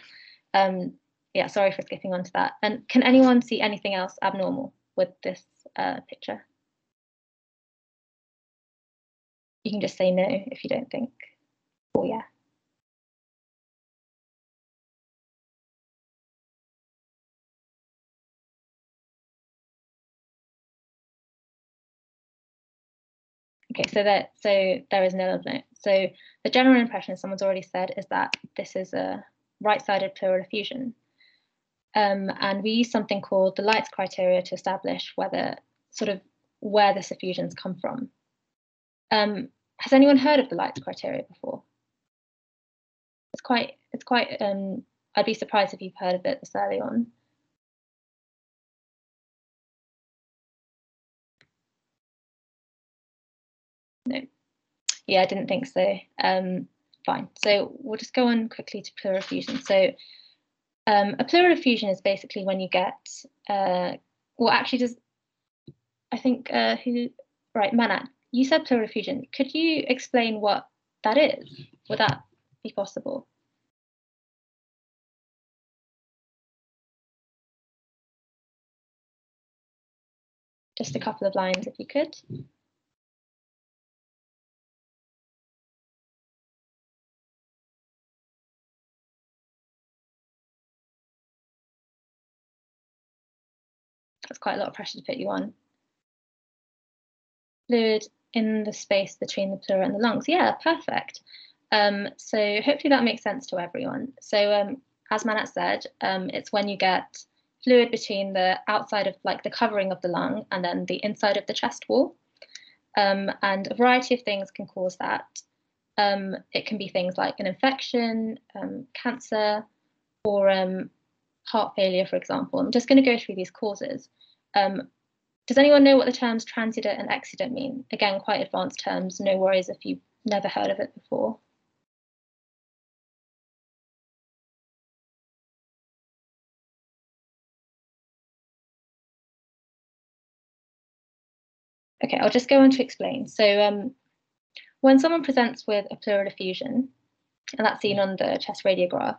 Yeah, sorry for skipping on to that. And can anyone see anything else abnormal with this picture? You can just say no if you don't think, or yeah. Okay, so there is no lymph node. So the general impression, someone's already said, is that this is a right-sided pleural effusion. And we use something called the Lights criteria to establish where this effusions come from. Has anyone heard of the Lights criteria before? It's quite I'd be surprised if you've heard of it this early on. No. Yeah, I didn't think so. Fine. So we'll just go on quickly to pleural effusion. So a pleural effusion is basically when you get, well, actually, Manat, you said pleural effusion. Could you explain what that is? Would that be possible? Just a couple of lines, if you could. That's quite a lot of pressure to put you on. Fluid in the space between the pleura and the lungs. Yeah, perfect. So hopefully that makes sense to everyone. So as Manat said, it's when you get fluid between the outside of the covering of the lung and then the inside of the chest wall. And a variety of things can cause that. It can be things like an infection, cancer, or heart failure, for example. I'm just going to go through these causes. Does anyone know what the terms transident and exudent mean? Again, quite advanced terms, no worries if you've never heard of it before. Okay, I'll just go on to explain. So when someone presents with a pleural effusion, and that's seen on the chest radiograph,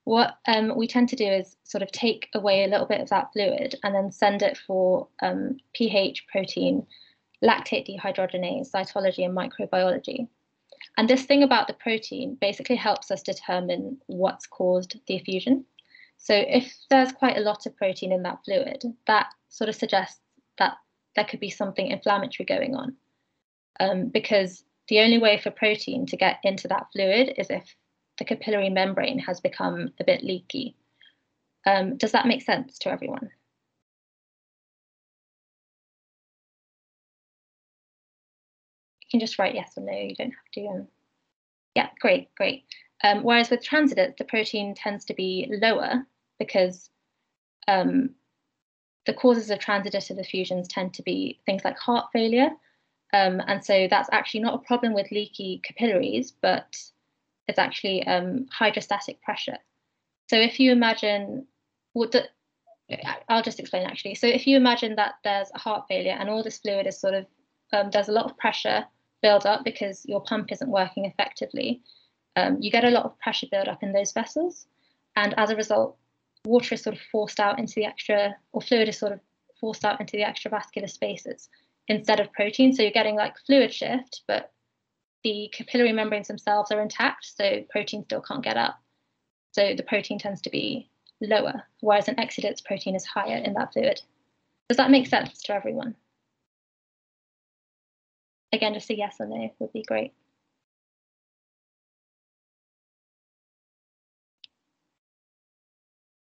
what we tend to do is sort of take away a little bit of that fluid and then send it for pH, protein, lactate dehydrogenase, cytology, and microbiology. And this thing about the protein basically helps us determine what's caused the effusion. So if there's quite a lot of protein in that fluid, that sort of suggests that there could be something inflammatory going on, because the only way for protein to get into that fluid is if the capillary membrane has become a bit leaky. Does that make sense to everyone? You can just write yes or no, you don't have to. Yeah, great. Whereas with transident, the protein tends to be lower because the causes of transitive effusions tend to be things like heart failure. And so that's actually not a problem with leaky capillaries, but it's actually hydrostatic pressure. So if you imagine, I'll just explain actually. So if you imagine that there's a heart failure and all this fluid is sort of, there's a lot of pressure build up because your pump isn't working effectively, you get a lot of pressure build up in those vessels. And as a result, water is sort of forced out into the extra, or fluid is sort of forced out into the extravascular spaces instead of protein. So you're getting like fluid shift, but the capillary membranes themselves are intact, so protein still can't get up. So the protein tends to be lower, whereas in exudents, protein is higher in that fluid. Does that make sense to everyone? Again, just a yes or no would be great.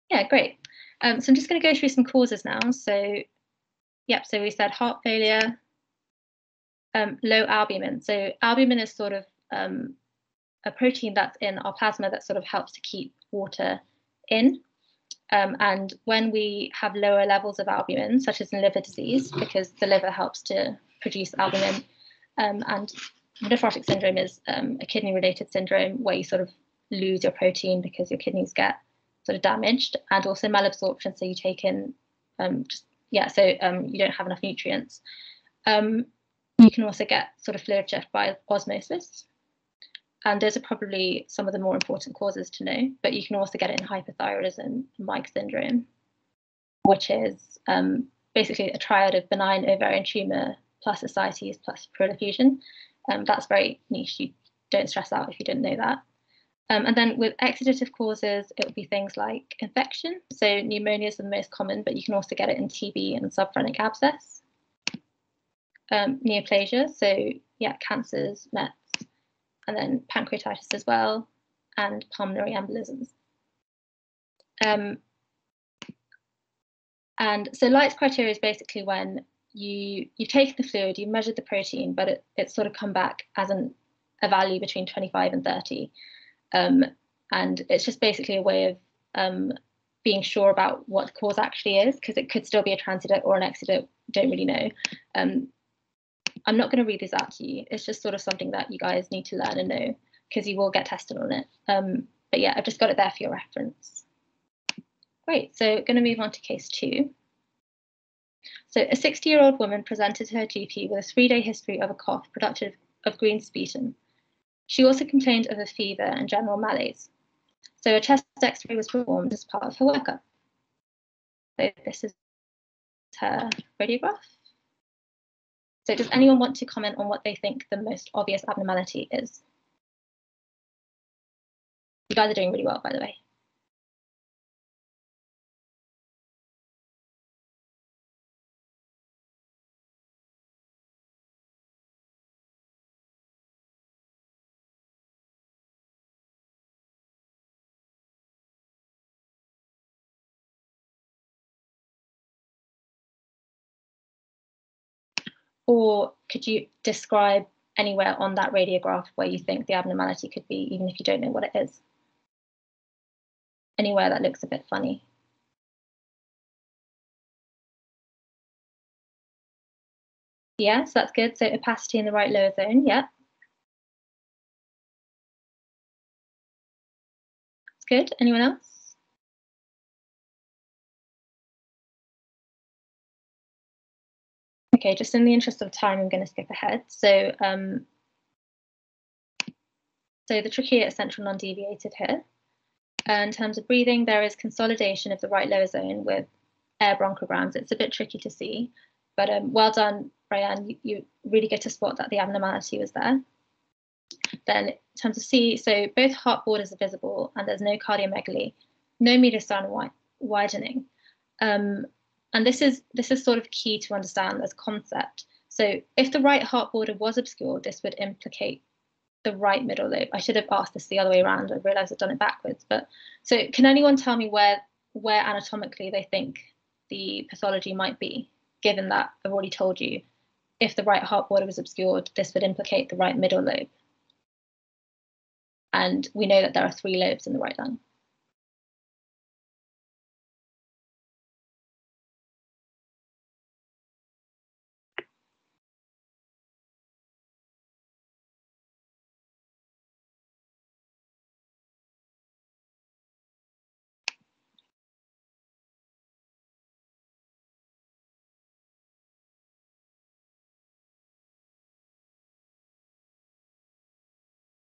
Yeah, great. So I'm just going to go through some causes now. So, yep, so we said heart failure, low albumin. So albumin is sort of a protein that's in our plasma that sort of helps to keep water in. And when we have lower levels of albumin, such as in liver disease, because the liver helps to produce albumin, and nephrotic syndrome is a kidney-related syndrome where you sort of lose your protein because your kidneys get sort of damaged, and also malabsorption, so you take in you don't have enough nutrients. You can also get sort of fluid shift by osmosis, and those are probably some of the more important causes to know, but you can also get it in hypothyroidism, Meigs syndrome, which is basically a triad of benign ovarian tumour plus ascites plus pleural effusion. That's very niche. You don't stress out if you didn't know that. And then with exudative causes, it would be things like infection. So pneumonia is the most common, but you can also get it in TB and subphrenic abscess. neoplasia, so yeah, cancers, mets, and then pancreatitis as well, and pulmonary embolisms. And so Light's criteria is basically when you've taken the fluid, you measured the protein, but it's sort of come back as a value between 25 and 30. And it's just basically a way of being sure about what the cause actually is, because it could still be a transident or an exudate, don't really know. I'm not going to read these out to you. It's just sort of something that you guys need to learn and know, because you will get tested on it. But yeah, I've just got it there for your reference. Great, so going to move on to case 2. So a 60-year-old woman presented to her GP with a 3-day history of a cough productive of green sputum. She also complained of a fever and general malaise. So a chest X-ray was performed as part of her workup. So this is her radiograph. So does anyone want to comment on what they think the most obvious abnormality is? You guys are doing really well, by the way. Or could you describe anywhere on that radiograph where you think the abnormality could be, even if you don't know what it is? Anywhere that looks a bit funny. Yeah, so that's good. So opacity in the right lower zone, yeah. That's good. Anyone else? Okay, just in the interest of time, I'm going to skip ahead. So, so the trachea is central non-deviated here. In terms of breathing, there is consolidation of the right lower zone with air bronchograms. It's a bit tricky to see, but well done, Ryan. You really get to spot that the abnormality was there. Then in terms of C, so both heart borders are visible and there's no cardiomegaly, no mediastinal widening. And this is sort of key to understand as concept. So if the right heart border was obscured, this would implicate the right middle lobe. I should have asked this the other way around. I realized I've done it backwards. But so can anyone tell me where anatomically they think the pathology might be, given that I've already told you if the right heart border was obscured, this would implicate the right middle lobe. And we know that there are 3 lobes in the right lung.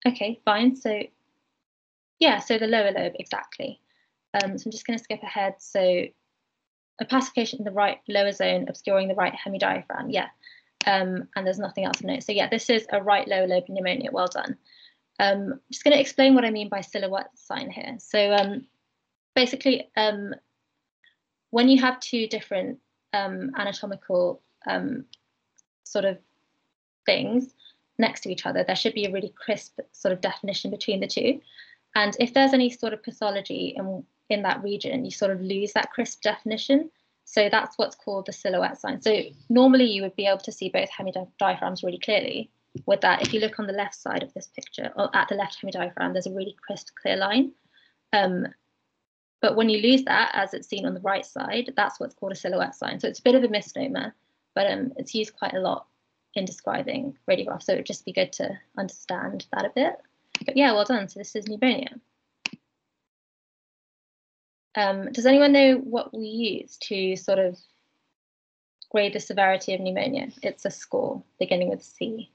Okay, fine. So yeah, so the lower lobe, exactly. So I'm just going to skip ahead. So opacification in the right lower zone obscuring the right hemidiaphragm, yeah. And there's nothing else to note. So yeah, this is a right lower lobe pneumonia, well done. I'm just going to explain what I mean by silhouette sign here. So basically, when you have 2 different anatomical sort of things next to each other, there should be a really crisp sort of definition between the 2. And if there's any sort of pathology in that region, you sort of lose that crisp definition. So that's what's called the silhouette sign. So normally you would be able to see both hemidiaphragms really clearly. With that, if you look on the left side of this picture, or at the left hemidiaphragm, there's a really crisp, clear line. But when you lose that, as it's seen on the right side, that's what's called a silhouette sign. So it's a bit of a misnomer, but it's used quite a lot in describing radiographs. So it would just be good to understand that a bit. But yeah, well done. So this is pneumonia. Does anyone know what we use to sort of grade the severity of pneumonia? It's a score beginning with C.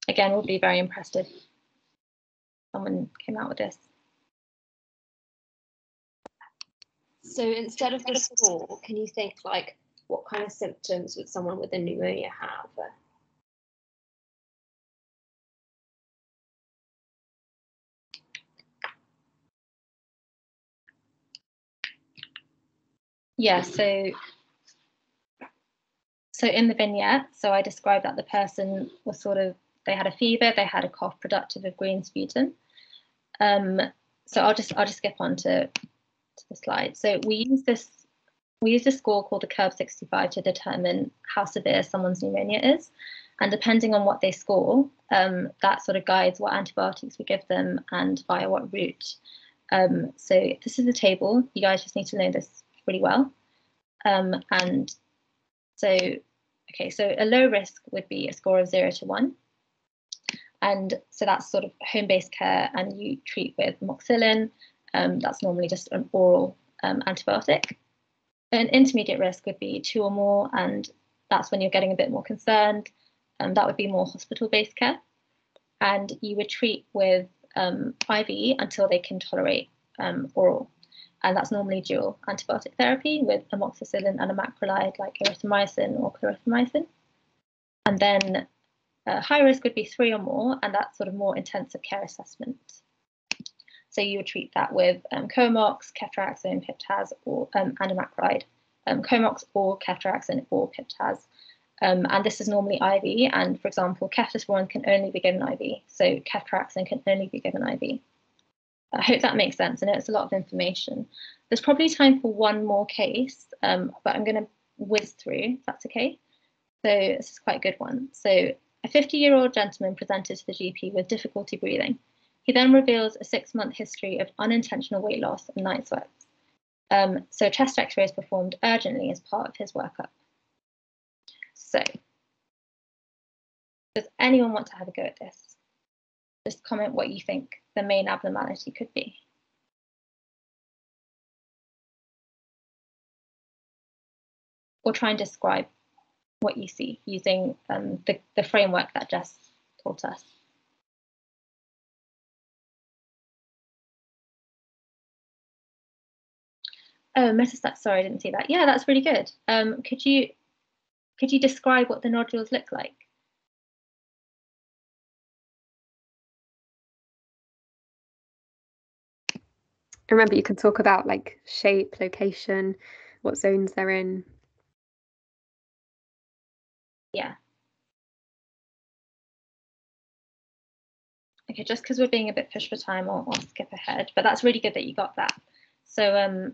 Again, we'll be very impressed if someone came out with this. So instead of the score, can you think like what kind of symptoms would someone with a pneumonia have? yeah, so in the vignette, so I described that the person was they had a fever, they had a cough productive of green sputum. So I'll just skip on to the slide. So we use a score called the Curve 65 to determine how severe someone's pneumonia is. And depending on what they score, that sort of guides what antibiotics we give them and via what route. So this is the table. You guys just need to know this really well. And so, okay, so a low risk would be a score of 0 to 1. And so that's sort of home-based care, and you treat with amoxicillin. That's normally just an oral antibiotic. An intermediate risk would be 2 or more, and that's when you're getting a bit more concerned. That would be more hospital-based care. And you would treat with IV until they can tolerate oral. And that's normally dual antibiotic therapy with amoxicillin and a macrolide like erythromycin or clarithromycin. And then high risk would be 3 or more, and that's sort of more intensive care assessment. So you would treat that with Comox, ceftriaxone, Pip/Taz, or and a macrolide. Comox or ceftriaxone or Pip/Taz. And this is normally IV. And for example, cephalosporin can only be given IV. So ceftriaxone can only be given IV. I hope that makes sense. I know it's a lot of information. There's probably time for one more case, but I'm going to whiz through, if that's okay. So this is quite a good one. So a 50-year-old gentleman presented to the GP with difficulty breathing. He then reveals a 6-month history of unintentional weight loss and night sweats. So chest x-ray is performed urgently as part of his workup. So does anyone want to have a go at this? Just comment what you think the main abnormality could be. Or try and describe what you see using the framework that Jess taught us. Oh, metastatic, sorry, I didn't see that. Yeah, that's really good. Could you describe what the nodules look like? Remember, you can talk about like shape, location, what zones they're in. Yeah. Okay, just because we're being a bit pushed for time, I'll skip ahead. But that's really good that you got that. So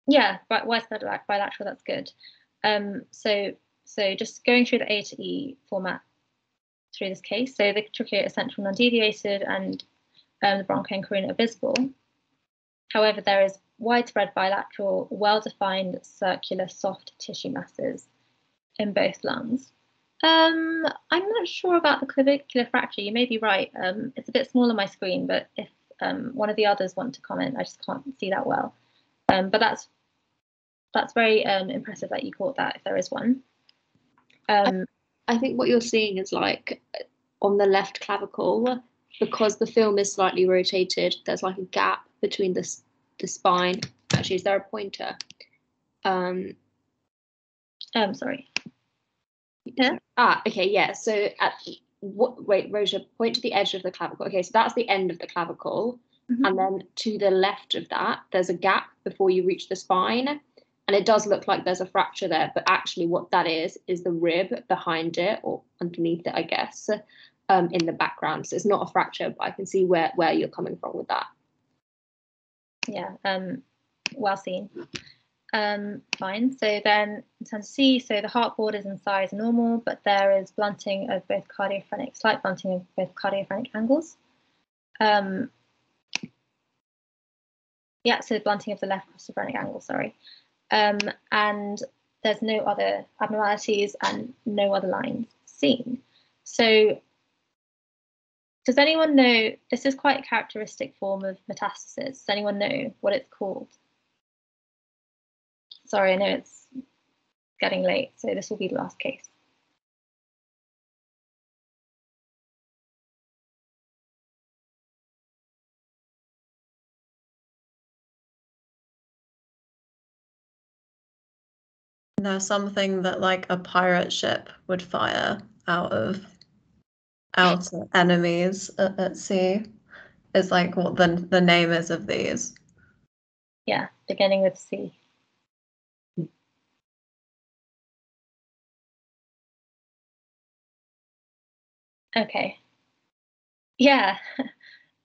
yeah, widespread bilateral, that's good. So just going through the A to E format through this case. So the trachea is central non-deviated and the bronchi and carina are visible. However, there is widespread bilateral, well-defined circular soft tissue masses in both lungs. I'm not sure about the clavicular fracture. You may be right. It's a bit small on my screen, but if one of the others want to comment, I just can't see that well. But that's very impressive that you caught that, if there is one. I think what you're seeing is like on the left clavicle, because the film is slightly rotated, there's like a gap between the spine. Actually, is there a pointer? Sorry. Yeah. Okay, yeah. So wait, Rojah, point to the edge of the clavicle. Okay, so that's the end of the clavicle. Mm-hmm. And then to the left of that, there's a gap before you reach the spine. And it does look like there's a fracture there, but actually what that is the rib behind it or underneath it, I guess, in the background. So it's not a fracture, but I can see where you're coming from with that. Yeah, well seen. Fine. So then in terms of C, so the heart borders and size are normal, but there is blunting of both slight blunting of both cardiophrenic angles. Yeah, so blunting of the left costophrenic angle, sorry. And there's no other abnormalities and no other lines seen. So does anyone know, this is quite a characteristic form of metastasis. Does anyone know what it's called? Sorry, I know it's getting late, so this will be the last case. No, something that like a pirate ship would fire out at enemies at sea is like what the name is of these. Yeah, beginning with C. Okay. Yeah.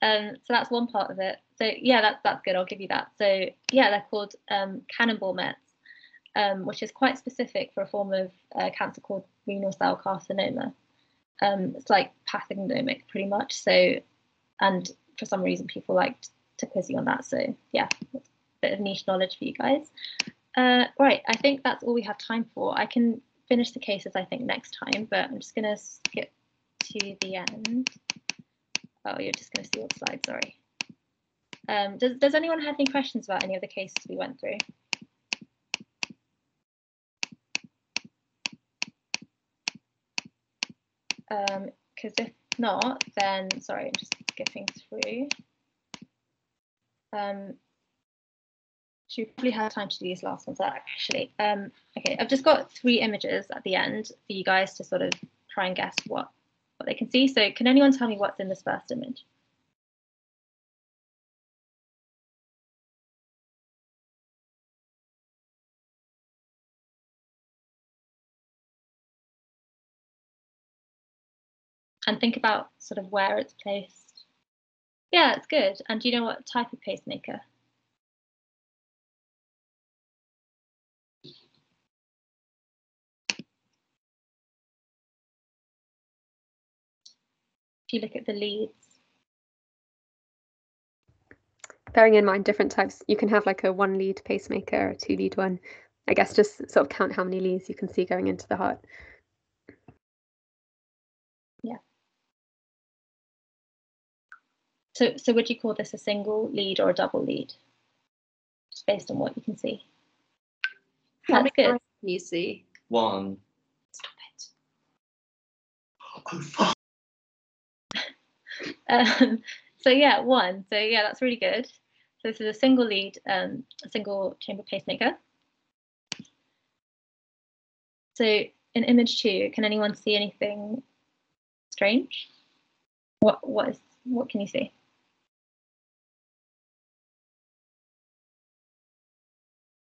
So that's one part of it. So yeah, that's good. I'll give you that. So yeah, they're called cannonball mets, which is quite specific for a form of cancer called renal cell carcinoma. It's like pathognomic pretty much. So, and for some reason people like to quiz you on that. So yeah, a bit of niche knowledge for you guys. Right, I think that's all we have time for. I can finish the cases I think next time, but I'm just gonna skip to the end. Oh, you're just gonna see what slide, sorry. Does anyone have any questions about any of the cases we went through? Because if not, then sorry, I'm just skipping through. Should we probably have time to do these last ones actually? Okay, I've just got 3 images at the end for you guys to sort of try and guess what they can see. So can anyone tell me what's in this first image? And think about sort of where it's placed. Yeah, it's good. And do you know what type of pacemaker? If you look at the leads. Bearing in mind different types, you can have like a 1-lead pacemaker or a 2-lead one. I guess just sort of count how many leads you can see going into the heart. Yeah. So would you call this a single lead or a double lead? Just based on what you can see. How That's many good. lines can you see? 1. Stop it. Oh, fuck. So yeah, 1. So yeah, that's really good. So this is a single lead, a single chamber pacemaker. So in image 2, can anyone see anything strange? What can you see?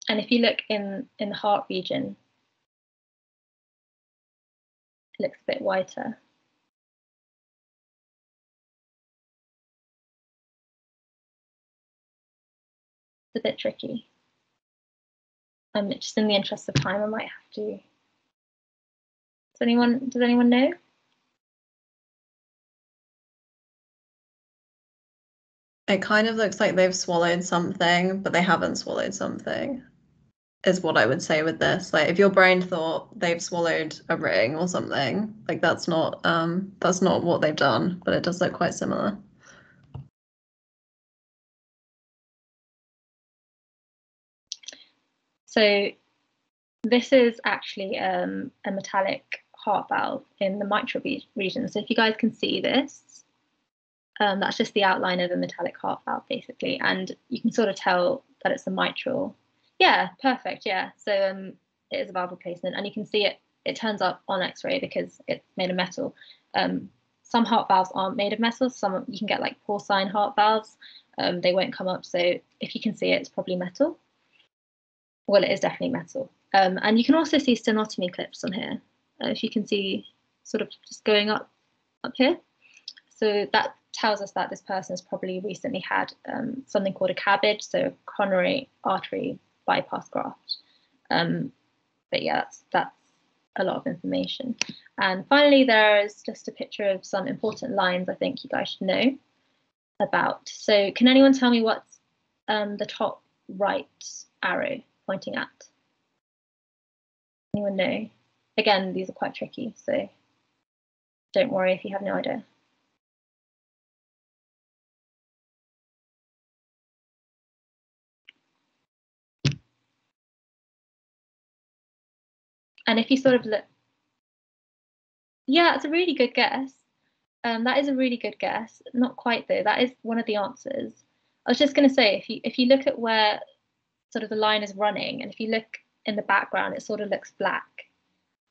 And if you look in the heart region, it looks a bit whiter. It's a bit tricky. Just in the interest of time, I might have to. Does anyone know? It kind of looks like they've swallowed something, but they haven't swallowed something, is what I would say with this. Like if your brain thought they've swallowed a ring or something, like that's not what they've done, but it does look quite similar. So this is actually a metallic heart valve in the mitral region. So if you guys can see this, that's just the outline of a metallic heart valve, basically. And you can sort of tell that it's a mitral. Yeah, perfect, yeah. So it is a valve replacement. And you can see it turns up on X-ray because it's made of metal. Some heart valves aren't made of metal. Some you can get like porcine heart valves. They won't come up. So if you can see it, it's probably metal. Well, it is definitely metal. And you can also see stenotomy clips on here. If you can see sort of just going up here. So that tells us that this person has probably recently had something called a CABG, so a coronary artery bypass graft. But yeah, that's a lot of information. And finally, there is just a picture of some important lines I think you guys should know about. So can anyone tell me what's the top right arrow pointing at? Anyone know? Again, these are quite tricky, so don't worry if you have no idea. And if you sort of look, yeah, it's a really good guess. That is a really good guess. Not quite though. That is one of the answers. I was just going to say, if you look at where sort of the line is running, and if you look in the background, it sort of looks black.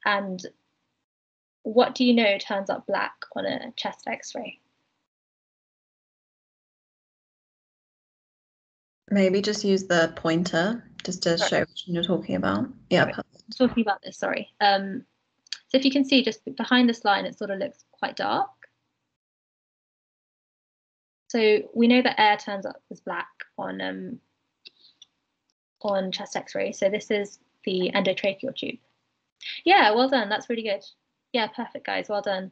And what do you know turns up black on a chest X-ray? Maybe just use the pointer just to show what you're talking about. Yeah. Sorry. Talking about this, sorry. So if you can see just behind this line, it sort of looks quite dark. So we know that air turns up as black on chest X-ray. So this is the endotracheal tube. Yeah, well done. That's really good. Yeah, perfect, guys. Well done.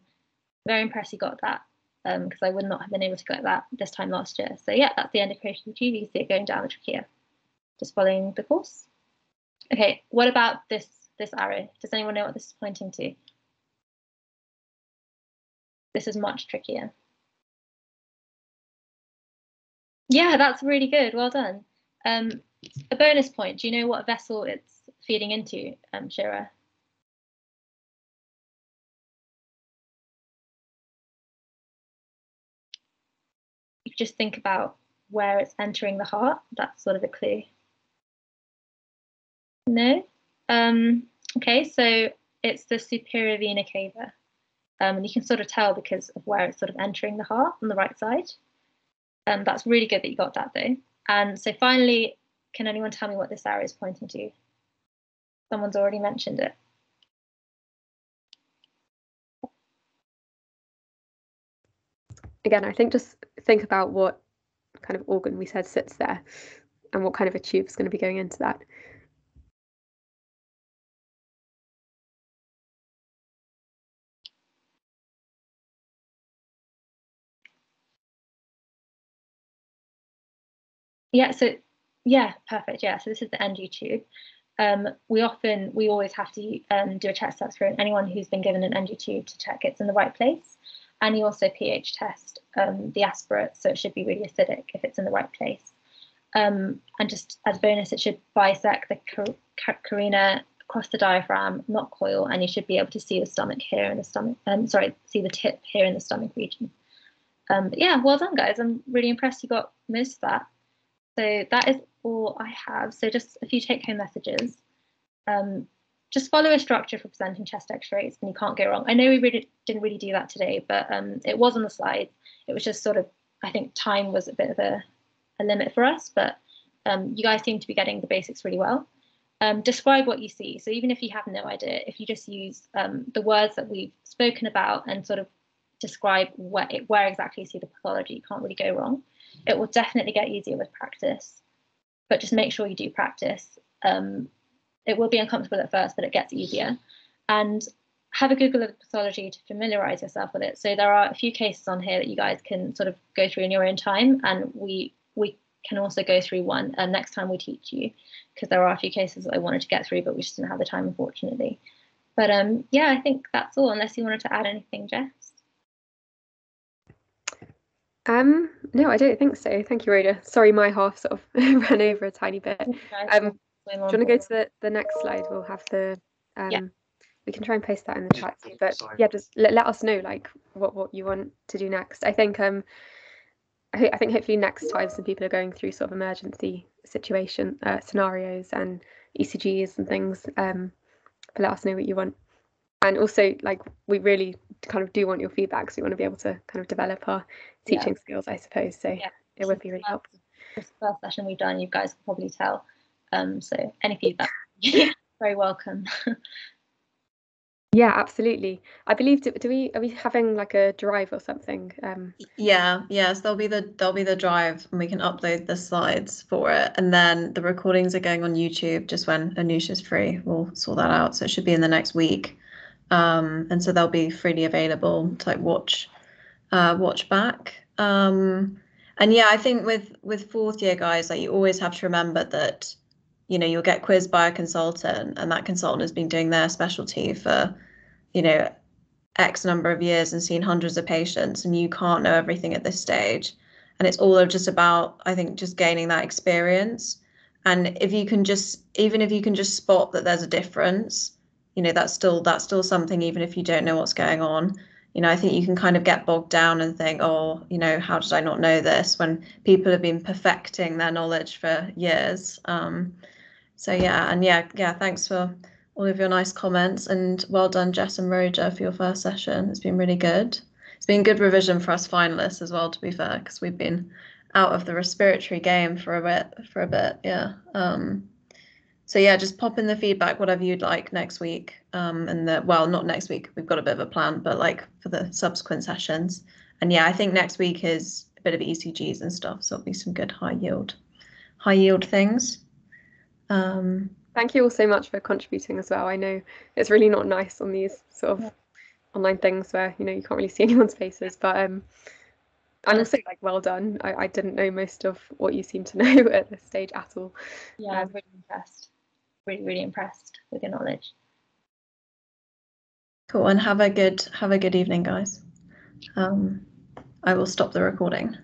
Very impressed you got that, because I would not have been able to get that this time last year. So yeah, that's the endotracheal tube. You can see it going down the trachea. Just following the course. Okay, what about this arrow? Does anyone know what this is pointing to? This is much trickier. Yeah, that's really good. Well done. A bonus point. Do you know what vessel it's feeding into, Shira? If you just think about where it's entering the heart, that's sort of a clue. No? Okay, so it's the superior vena cava. And you can sort of tell because of where it's sort of entering the heart on the right side. That's really good that you got that though. And so finally, can anyone tell me what this arrow is pointing to? Someone's already mentioned it. Again, I think just think about what kind of organ we said sits there and what kind of a tube is going to be going into that. Yeah, so yeah, perfect. Yeah, so this is the NG tube. We always have to do a chest test for anyone who's been given an NG tube to check it's in the right place. And you also pH test the aspirate, so it should be really acidic if it's in the right place. And just as a bonus, it should bisect the carina across the diaphragm, not coil, and you should be able to see the stomach here in the stomach. See the tip here in the stomach region. But yeah, well done, guys. I'm really impressed you got most of that. So that is all I have. So just a few take-home messages. Just follow a structure for presenting chest X-rays, and you can't go wrong. I know we didn't really do that today, but it was on the slides. It was just sort of, I think time was a bit of a limit for us, but you guys seem to be getting the basics really well. Describe what you see. So even if you have no idea, if you just use the words that we've spoken about and sort of describe where exactly you see the pathology, you can't really go wrong. It will definitely get easier with practice, but just make sure you do practice. It will be uncomfortable at first, but it gets easier. And have a Google of pathology to familiarize yourself with it. So there are a few cases on here that you guys can sort of go through in your own time, and we can also go through one next time we teach you, because there are a few cases that I wanted to get through, but we just didn't have the time, unfortunately. But yeah, I think that's all, unless you wanted to add anything, Jess. No, I don't think so. Thank you, Rhoda. Sorry, my half sort of ran over a tiny bit. Do you want to go to the next slide? We'll have the Yeah. We can try and post that in the chat too. But yeah, just let us know like what you want to do next. I think I think hopefully next time some people are going through sort of emergency situation scenarios and ECGs and things. But let us know what you want. And also, like, we really kind of do want your feedback, so we want to be able to kind of develop our teaching skills, I suppose. So it would be really helpful. This first session we've done, you guys can probably tell. So any feedback, very welcome. Yeah, absolutely. I believe are we having like a drive or something? Yes, there'll be the drive, and we can upload the slides for it, and then the recordings are going on YouTube just when Anusha's free. We'll sort that out, so it should be in the next week. And so they'll be freely available to like watch back. And yeah, I think with fourth year guys, like you always have to remember that, you know, you'll get quizzed by a consultant, and that consultant has been doing their specialty for, you know, X number of years and seen hundreds of patients, and you can't know everything at this stage. And it's all just about, I think, just gaining that experience. And if you can just, even if you can just spot that there's a difference, you know, that's still something, even if you don't know what's going on. You know, I think you can kind of get bogged down and think, oh, you know, how did I not know this, when people have been perfecting their knowledge for years. So yeah, and yeah, thanks for all of your nice comments, and well done, Jess and Rojah, for your first session. It's been really good. It's been good revision for us finalists as well, to be fair, because we've been out of the respiratory game for a bit. Yeah. So yeah, just pop in the feedback, whatever you'd like next week. And not next week, we've got a bit of a plan, but like for the subsequent sessions. And yeah, I think next week is a bit of ECGs and stuff, so it'll be some good high yield things. Thank you all so much for contributing as well. I know it's really not nice on these sort of online things where, you know, you can't really see anyone's faces, but and also, like, well done. I didn't know most of what you seem to know at this stage at all. Yeah, I'm really impressed. Really impressed with your knowledge. Cool, and have a good evening, guys. I will stop the recording.